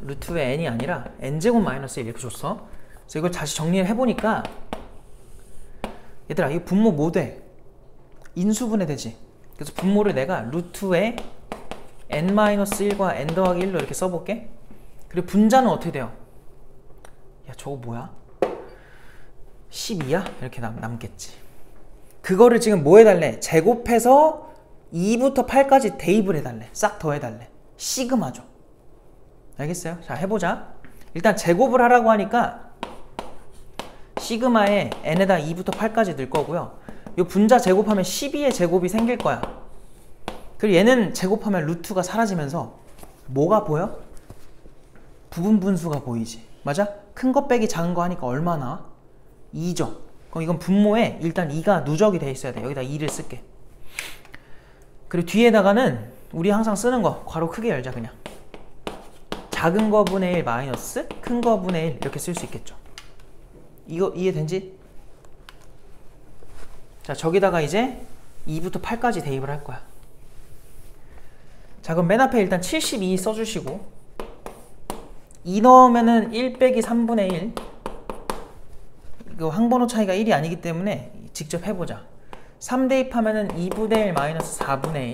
루트의 n이 아니라 n제곱 마이너스 1 이렇게 줬어. 그래서 이걸 다시 정리를 해보니까 얘들아, 이거 분모 뭐 돼? 인수분해 되지. 그래서 분모를 내가 루트의 n-1과 n 더하기 1로 이렇게 써볼게. 그리고 분자는 어떻게 돼요? 야, 저거 뭐야? 12야? 이렇게 남겠지. 그거를 지금 뭐 해달래? 제곱해서 2부터 8까지 대입을 해달래. 싹 더해달래. 시그마죠. 알겠어요? 자, 해보자. 일단 제곱을 하라고 하니까 시그마에 n에다 2부터 8까지 넣을 거고요. 이 분자 제곱하면 12의 제곱이 생길 거야. 그리고 얘는 제곱하면 루트가 사라지면서 뭐가 보여? 부분 분수가 보이지. 맞아? 큰 거 빼기 작은 거 하니까 얼마 나와? 2죠. 그럼 이건 분모에 일단 2가 누적이 돼 있어야 돼. 여기다 2를 쓸게. 그리고 뒤에다가는 우리 항상 쓰는 거 괄호 크게 열자. 그냥 작은 거 분의 1 마이너스 큰 거 분의 1 이렇게 쓸 수 있겠죠. 이거 이해된지? 자, 저기다가 이제 2부터 8까지 대입을 할 거야. 자, 그럼 맨 앞에 일단 72 써주시고 2 넣으면은 1 빼기 3분의 1. 이거 항번호 차이가 1이 아니기 때문에 직접 해보자. 3 대입하면은 2분의 1 마이너스 4분의 1.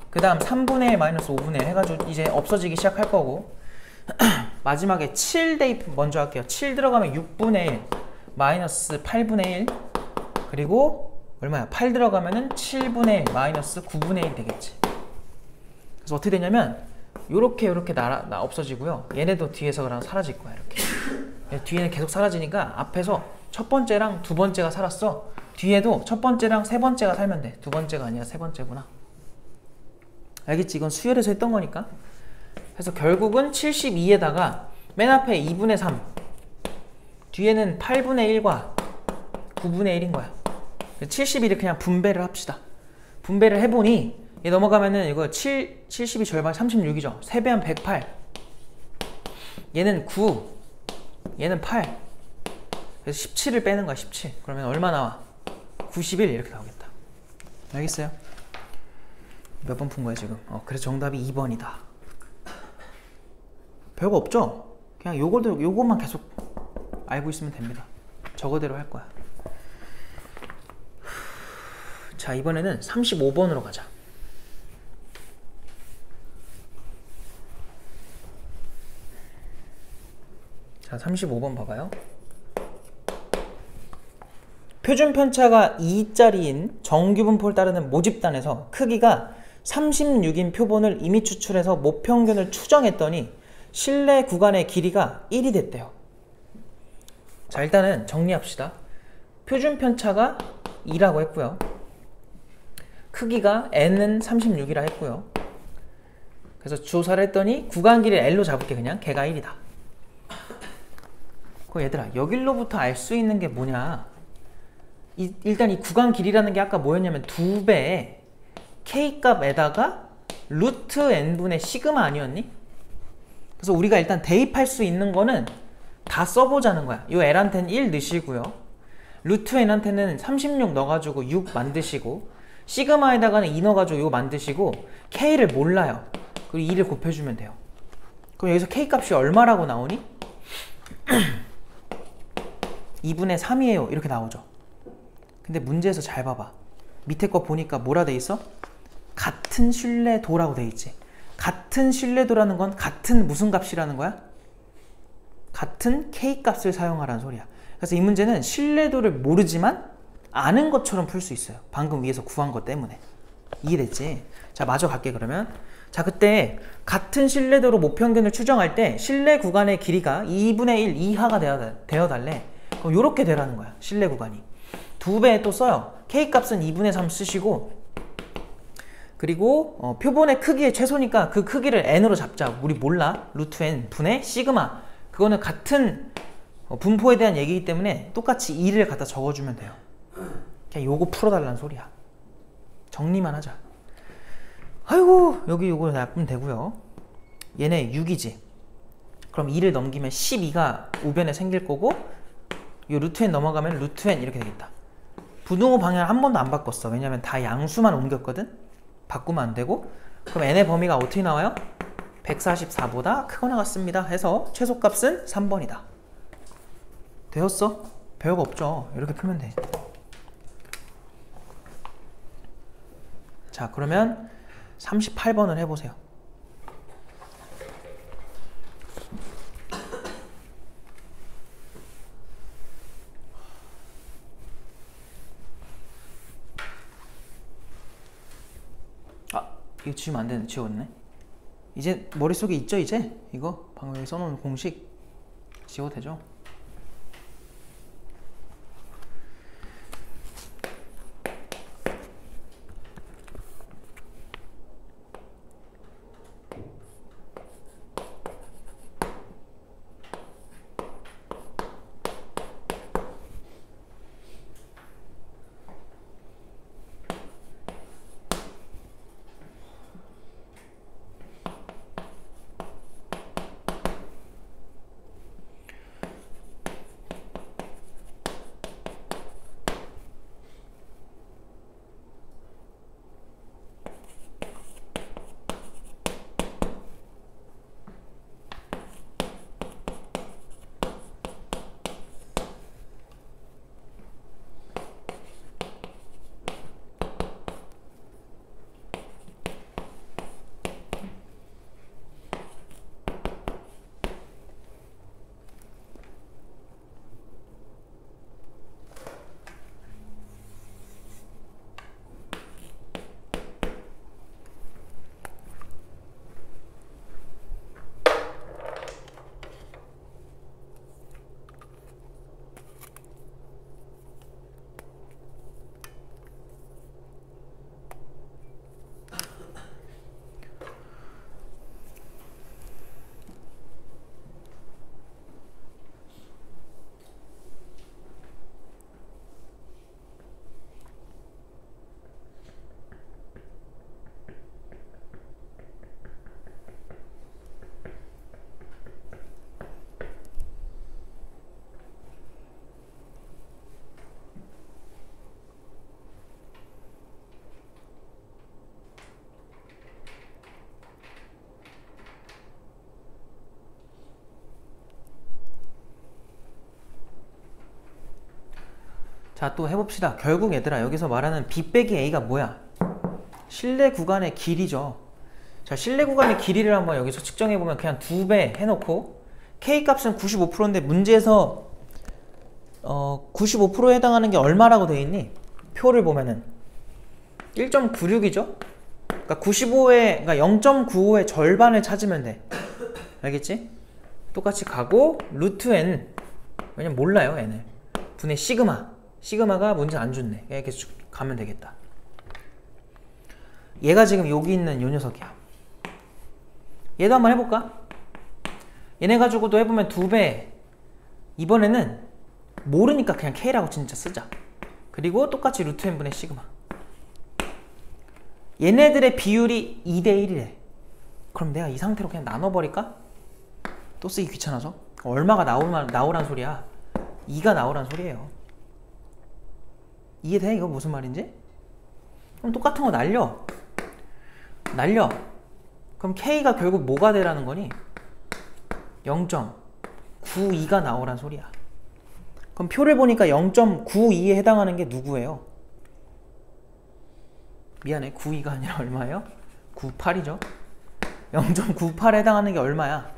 그 다음 3분의 1 마이너스 5분의 1 해가지고 이제 없어지기 시작할 거고, 마지막에 7 대입 먼저 할게요. 7 들어가면 6분의 1 마이너스 8분의 1. 그리고 얼마야? 8 들어가면은 7분의 1 마이너스 9분의 1 되겠지. 그래서 어떻게 되냐면 요렇게 없어지고요. 얘네도 뒤에서 그냥 사라질 거야. 이렇게 뒤에는 계속 사라지니까 앞에서 첫 번째랑 두 번째가 살았어. 뒤에도 첫 번째랑 세 번째가 살면 돼. 두 번째가 아니라 세 번째구나. 알겠지? 이건 수열에서 했던 거니까. 그래서 결국은 72에다가 맨 앞에 2분의 3, 뒤에는 8분의 1과 9분의 1인 거야. 72를 그냥 분배를 합시다. 분배를 해보니 얘 넘어가면은 이거 72 절반 36이죠. 3배하면 108. 얘는 9, 얘는 8. 그래서 17을 빼는 거야. 17. 그러면 얼마 나와? 91 이렇게 나오겠다. 알겠어요? 몇 번 푼 거야 지금? 그래서 정답이 2번이다. 별거 없죠? 그냥 요것만 계속 알고 있으면 됩니다. 저거대로 할 거야. 자, 이번에는 35번으로 가자. 자, 35번 봐봐요. 표준 편차가 2짜리인 정규분포를 따르는 모집단에서 크기가 36인 표본을 이미 추출해서 모평균을 추정했더니 신뢰 구간의 길이가 1이 됐대요. 자, 일단은 정리합시다. 표준 편차가 2라고 했고요. 크기가 n은 36이라 했고요. 그래서 조사를 했더니 구간 길이를 L로 잡을게. 그냥 걔가 1이다. 그럼 얘들아 여길로부터 알 수 있는 게 뭐냐, 일단 이 구간 길이라는 게 아까 뭐였냐면 2배의 K값에다가 루트 n분의 시그마 아니었니? 그래서 우리가 일단 대입할 수 있는 거는 다 써보자는 거야. 요 L한테는 1 넣으시고요. 루트 n한테는 36 넣어가지고 6 만드시고, 시그마에다가는 2 넣어가지고 이거 만드시고, K를 몰라요. 그리고 2를 곱해주면 돼요. 그럼 여기서 K값이 얼마라고 나오니? 2분의 3이에요. 이렇게 나오죠. 근데 문제에서 잘 봐봐. 밑에 거 보니까 뭐라 돼 있어? 같은 신뢰도라고 돼 있지. 같은 신뢰도라는 건 같은 무슨 값이라는 거야? 같은 K값을 사용하라는 소리야. 그래서 이 문제는 신뢰도를 모르지만 아는 것처럼 풀 수 있어요. 방금 위에서 구한 것 때문에. 이해됐지? 자, 마저 갈게 그러면. 자, 그때 같은 신뢰도로 모평균을 추정할 때 신뢰 구간의 길이가 2분의 1 이하가 되어달래. 그럼 요렇게 되라는 거야. 신뢰 구간이. 2배 또 써요. K값은 2분의 3 쓰시고, 그리고 표본의 크기의 최소니까 그 크기를 n으로 잡자. 우리 몰라. 루트 n 분의 시그마. 그거는 같은 분포에 대한 얘기이기 때문에 똑같이 2를 갖다 적어주면 돼요. 그냥 요거 풀어달라는 소리야. 정리만 하자. 아이고, 여기 요거 놔두면 되고요. 얘네 6이지. 그럼 2를 넘기면 12가 우변에 생길 거고, 요 루트 n 넘어가면 루트 n 이렇게 되겠다. 부등호 방향을 한 번도 안 바꿨어. 왜냐면 다 양수만 옮겼거든. 바꾸면 안 되고. 그럼 n의 범위가 어떻게 나와요? 144보다 크거나 같습니다 해서 최소값은 3번이다. 되었어? 별거 없죠. 이렇게 풀면 돼. 자, 그러면 38번을 해보세요. 이거 지우면 안 되는데 지웠네. 이제 머릿속에 있죠 이제? 이거 방금 여기 써놓은 공식 지워도 되죠? 자, 또 해봅시다. 결국 얘들아 여기서 말하는 B 빼기 A가 뭐야? 실내 구간의 길이죠. 자, 실내 구간의 길이를 한번 여기서 측정해보면 그냥 2배 해놓고 K값은 95%인데 문제에서 95%에 해당하는 게 얼마라고 되어 있니? 표를 보면은 1.96이죠? 그러니까 95의, 그러니까 0.95의 절반을 찾으면 돼. 알겠지? 똑같이 가고 루트 n, 왜냐면 몰라요 n을, 분의 시그마가 문제 안 줬네. 이렇게 쭉 가면 되겠다. 얘가 지금 여기 있는 요 녀석이야. 얘도 한번 해볼까? 얘네 가지고도 해보면 2배 이번에는 모르니까 그냥 K라고 진짜 쓰자. 그리고 똑같이 루트 n분의 시그마. 얘네들의 비율이 2대1이래. 그럼 내가 이 상태로 그냥 나눠버릴까? 또 쓰기 귀찮아서? 얼마가 나오란 소리야? 2가 나오란 소리예요. 이해돼? 이거 무슨 말인지? 그럼 똑같은 거 날려. 그럼 K가 결국 뭐가 되라는 거니? 0.92가 나오란 소리야. 그럼 표를 보니까 0.92에 해당하는 게 누구예요? 미안해, 92가 아니라 얼마예요? 98이죠. 0.98에 해당하는 게 얼마야?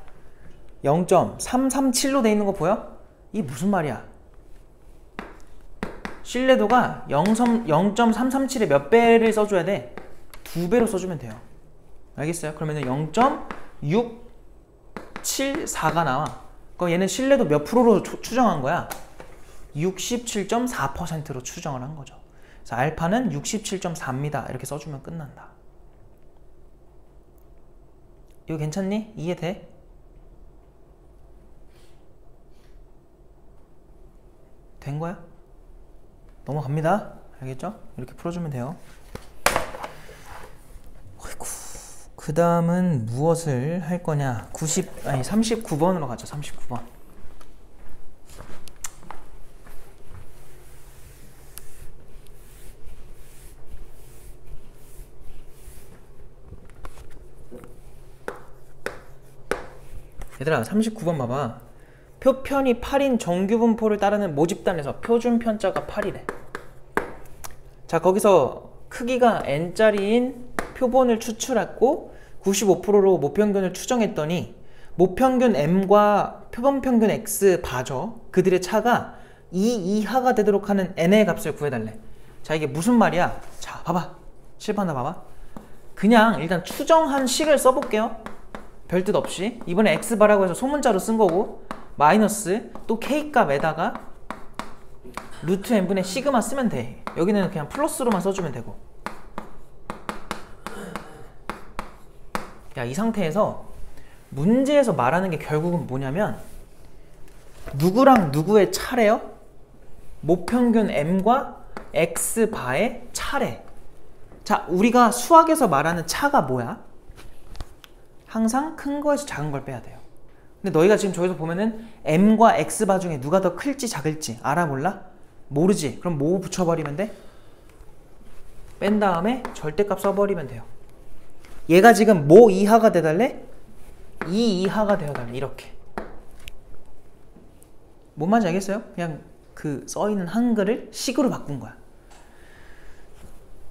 0.337로 돼 있는 거 보여? 이게 무슨 말이야? 신뢰도가 0.337에 몇 배를 써줘야 돼? 2배로 써주면 돼요. 알겠어요? 그러면 0.674가 나와. 그럼 얘는 신뢰도 몇 프로로 추정한 거야? 67.4%로 추정을 한 거죠. 그래서 알파는 67.4입니다. 이렇게 써주면 끝난다. 이거 괜찮니? 이해돼? 된 거야? 넘어갑니다. 알겠죠? 이렇게 풀어주면 돼요. 어이구, 그 다음은 무엇을 할 거냐? 39번으로 가죠. 39번. 얘들아, 39번 봐봐. 표편이 8인 정규분포를 따르는 모집단에서 표준 편자가 8이래. 자, 거기서 크기가 n짜리인 표본을 추출했고 95%로 모평균을 추정했더니 모평균 m과 표본평균 x 바죠. 그들의 차가 2 이하가 되도록 하는 n의 값을 구해달래. 자, 이게 무슨 말이야? 자, 봐봐. 실판 하나 봐봐. 그냥 일단 추정한 식을 써볼게요. 별뜻 없이. 이번에 x바라고 해서 소문자로 쓴 거고, 마이너스 또 k값에다가 루트 n분의 시그마 쓰면 돼. 여기는 그냥 플러스로만 써주면 되고. 야, 이 상태에서 문제에서 말하는 게 결국은 뭐냐면 누구랑 누구의 차례요? 모평균 m과 x바의 차례. 자, 우리가 수학에서 말하는 차가 뭐야? 항상 큰 거에서 작은 걸 빼야 돼요. 근데 너희가 지금 저기서 보면은 m과 x바 중에 누가 더 클지 작을지 알아 몰라? 모르지? 그럼 뭐 붙여버리면 돼? 뺀 다음에 절대값 써버리면 돼요. 얘가 지금 뭐 이하가 돼달래? 2 이하가 되어달래. 이렇게. 뭔 말인지 알겠어요? 그냥 그 써있는 한글을 식으로 바꾼 거야.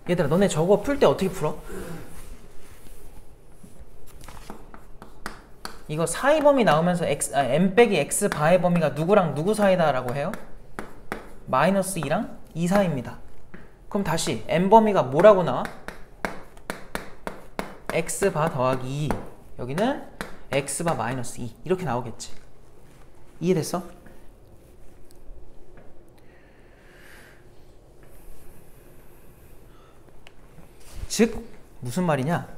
얘들아, 너네 저거 풀 때 어떻게 풀어? 이거 사이 범위 나오면서 m 빼기 x 바의 범위가 누구랑 누구 사이다 라고 해요? 마이너스 2랑 2 사이입니다. 그럼 다시 m 범위가 뭐라고 나와? x 바 더하기 2. 여기는 x 바 마이너스 2. 이렇게 나오겠지. 이해됐어? 즉 무슨 말이냐?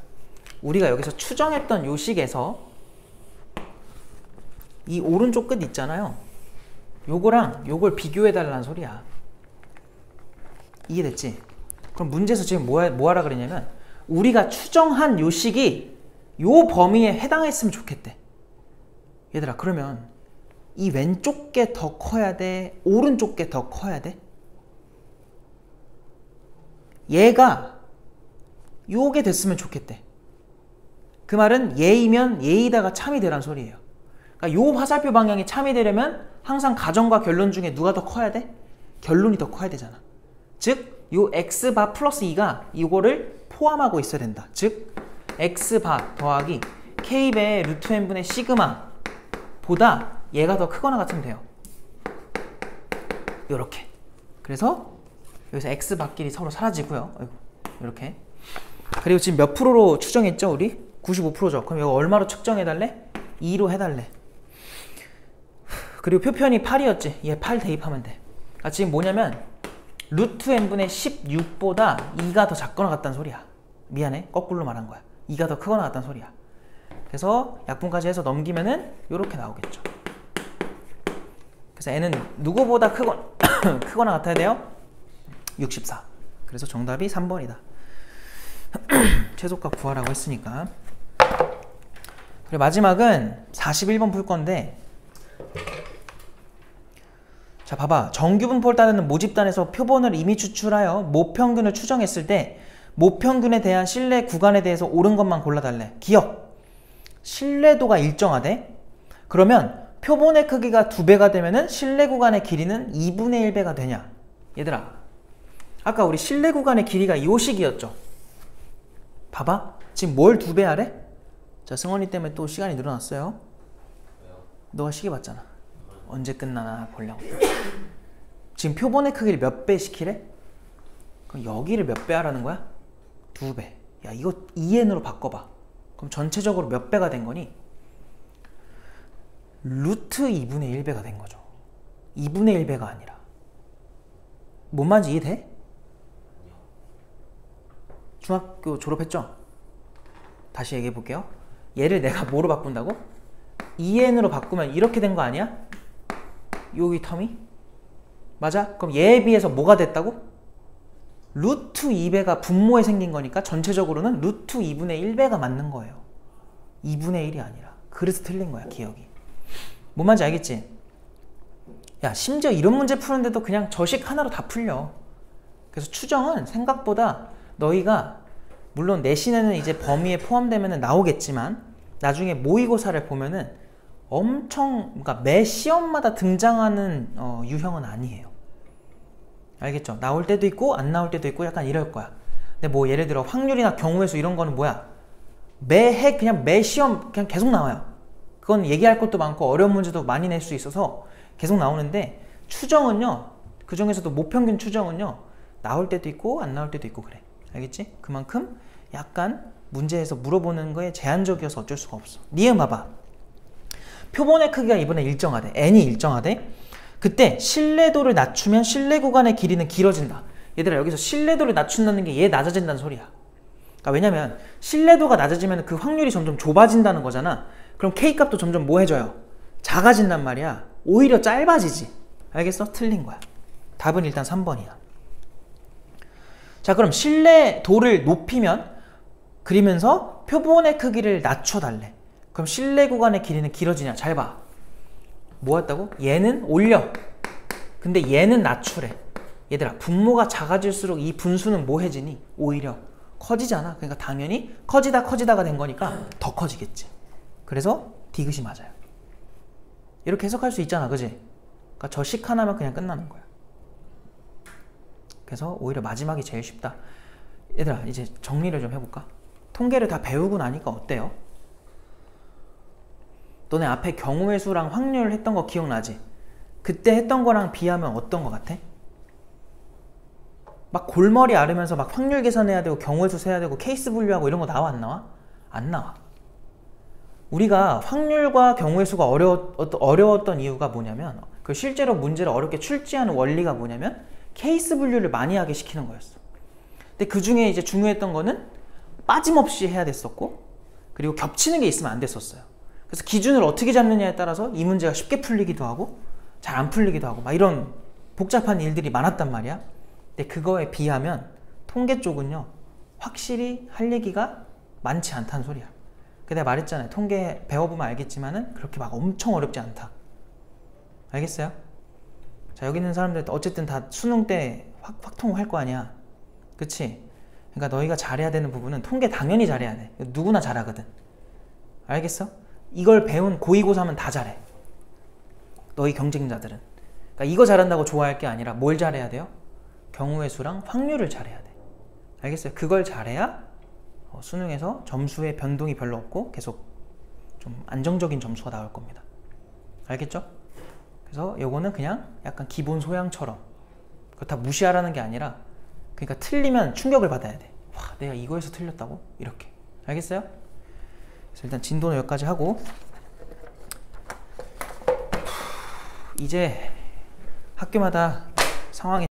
우리가 여기서 추정했던 요 식에서 이 오른쪽 끝 있잖아요. 요거랑 요걸 비교해 달라는 소리야. 이해됐지? 그럼 문제에서 지금 뭐 하라 그러냐면 우리가 추정한 요 식이 요 범위에 해당했으면 좋겠대. 얘들아, 그러면 이 왼쪽 게 더 커야 돼? 오른쪽 게 더 커야 돼? 얘가 요게 됐으면 좋겠대. 그 말은 얘이면 얘이다가 참이 되란 소리예요. 그러니까 요 화살표 방향이 참이 되려면 항상 가정과 결론 중에 누가 더 커야 돼? 결론이 더 커야 되잖아. 즉, 요 x바 플러스 2가 이거를 포함하고 있어야 된다. 즉, x바 더하기 k배의 루트 n분의 시그마 보다 얘가 더 크거나 같으면 돼요. 요렇게. 그래서 여기서 x바끼리 서로 사라지고요. 이렇게. 그리고 지금 몇 프로로 추정했죠, 우리? 95%죠. 그럼 이거 얼마로 측정해달래? 2로 해달래. 그리고 표편이 8이었지. 얘 8 대입하면 돼. 아, 지금 뭐냐면 루트 n분의 16보다 2가 더 작거나 같다는 소리야. 미안해. 거꾸로 말한 거야. 2가 더 크거나 같다는 소리야. 그래서 약분까지 해서 넘기면은 요렇게 나오겠죠. 그래서 n은 누구보다 크거나 같아야 돼요? 64. 그래서 정답이 3번이다. 최소값 구하라고 했으니까. 그리고 마지막은 41번 풀 건데, 자 봐봐. 정규분포를 따르는 모집단에서 표본을 이미 추출하여 모평균을 추정했을 때 모평균에 대한 신뢰 구간에 대해서 옳은 것만 골라달래. 기억. 신뢰도가 일정하대? 그러면 표본의 크기가 2배가 되면은 신뢰 구간의 길이는 2분의 1배가 되냐? 얘들아, 아까 우리 신뢰 구간의 길이가 요 식이었죠? 봐봐. 지금 뭘 2배 하래? 자, 승원이 때문에 또 시간이 늘어났어요. 너가 시계 봤잖아. 언제 끝나나 보려고. 지금 표본의 크기를 몇 배 시키래? 그럼 여기를 몇 배 하라는 거야? 2배. 야, 이거 2n으로 바꿔봐. 그럼 전체적으로 몇 배가 된 거니? 루트 2분의 1배가 된 거죠. 2분의 1배가 아니라. 뭔 말인지 이해돼? 중학교 졸업했죠? 다시 얘기해 볼게요. 얘를 내가 뭐로 바꾼다고? 2n으로 바꾸면 이렇게 된 거 아니야? 여기 텀이? 맞아? 그럼 얘에 비해서 뭐가 됐다고? 루트 2배가 분모에 생긴 거니까 전체적으로는 루트 2분의 1배가 맞는 거예요. 2분의 1이 아니라. 그래서 틀린 거야, 기억이. 뭔 말인지 알겠지? 야, 심지어 이런 문제 푸는데도 그냥 저식 하나로 다 풀려. 그래서 추정은 생각보다 너희가 물론 내신에는 이제 범위에 포함되면 나오겠지만 나중에 모의고사를 보면은 엄청, 그러니까 매 시험마다 등장하는 유형은 아니에요. 알겠죠? 나올 때도 있고 안 나올 때도 있고 약간 이럴 거야. 근데 뭐 예를 들어 확률이나 경우의 수 이런 거는 뭐야? 매해 그냥 매 시험 그냥 계속 나와요. 그건 얘기할 것도 많고 어려운 문제도 많이 낼 수 있어서 계속 나오는데, 추정은요, 그 중에서도 모평균 추정은요, 나올 때도 있고 안 나올 때도 있고 그래. 알겠지? 그만큼 약간 문제에서 물어보는 거에 제한적이어서 어쩔 수가 없어. 니은 봐봐. 표본의 크기가 이번에 일정하대. n이 일정하대. 그때 신뢰도를 낮추면 신뢰 구간의 길이는 길어진다. 얘들아, 여기서 신뢰도를 낮춘다는 게 얘 낮아진다는 소리야. 그러니까 왜냐면 신뢰도가 낮아지면 그 확률이 점점 좁아진다는 거잖아. 그럼 K값도 점점 뭐 해줘요? 작아진단 말이야. 오히려 짧아지지. 알겠어? 틀린 거야. 답은 일단 3번이야. 자, 그럼 신뢰도를 높이면 그리면서 표본의 크기를 낮춰달래. 그럼 신뢰 구간의 길이는 길어지냐? 잘 봐. 뭐 했다고? 얘는 올려. 근데 얘는 낮추래. 얘들아, 분모가 작아질수록 이 분수는 뭐 해지니? 오히려 커지잖아. 그러니까 당연히 커지다가 된 거니까 더 커지겠지. 그래서 디귿이 맞아요. 이렇게 해석할 수 있잖아, 그지? 그러니까 저 식 하나면 그냥 끝나는 거야. 그래서 오히려 마지막이 제일 쉽다. 얘들아, 이제 정리를 좀 해볼까? 통계를 다 배우고 나니까 어때요? 너네 앞에 경우의 수랑 확률 했던 거 기억나지? 그때 했던 거랑 비하면 어떤 거 같아? 막 골머리 앓으면서 막 확률 계산해야 되고 경우의 수 세야 되고 케이스 분류하고 이런 거 나와 안 나와? 안 나와. 우리가 확률과 경우의 수가 어려웠던 이유가 뭐냐면, 그 실제로 문제를 어렵게 출제하는 원리가 뭐냐면 케이스 분류를 많이 하게 시키는 거였어. 근데 그 중에 이제 중요했던 거는 빠짐없이 해야 됐었고, 그리고 겹치는 게 있으면 안 됐었어요. 그래서 기준을 어떻게 잡느냐에 따라서 이 문제가 쉽게 풀리기도 하고 잘 안 풀리기도 하고 막 이런 복잡한 일들이 많았단 말이야. 근데 그거에 비하면 통계 쪽은요, 확실히 할 얘기가 많지 않다는 소리야. 내가 말했잖아요. 통계 배워보면 알겠지만은 그렇게 막 엄청 어렵지 않다. 알겠어요? 자, 여기 있는 사람들 어쨌든 다 수능 때 확통할 거 아니야. 그치? 그러니까 너희가 잘해야 되는 부분은 통계 당연히 잘해야 돼. 누구나 잘하거든. 알겠어? 이걸 배운 고2, 고3은 다 잘해. 너희 경쟁자들은. 그러니까 이거 잘한다고 좋아할 게 아니라 뭘 잘해야 돼요? 경우의 수랑 확률을 잘해야 돼. 알겠어요? 그걸 잘해야 수능에서 점수의 변동이 별로 없고 계속 좀 안정적인 점수가 나올 겁니다. 알겠죠? 그래서 요거는 그냥 약간 기본 소양처럼, 그거 다 무시하라는 게 아니라, 그러니까 틀리면 충격을 받아야 돼. 와, 내가 이거에서 틀렸다고? 이렇게. 알겠어요? 그래서 일단 진도는 여기까지 하고, 이제 학교마다 상황이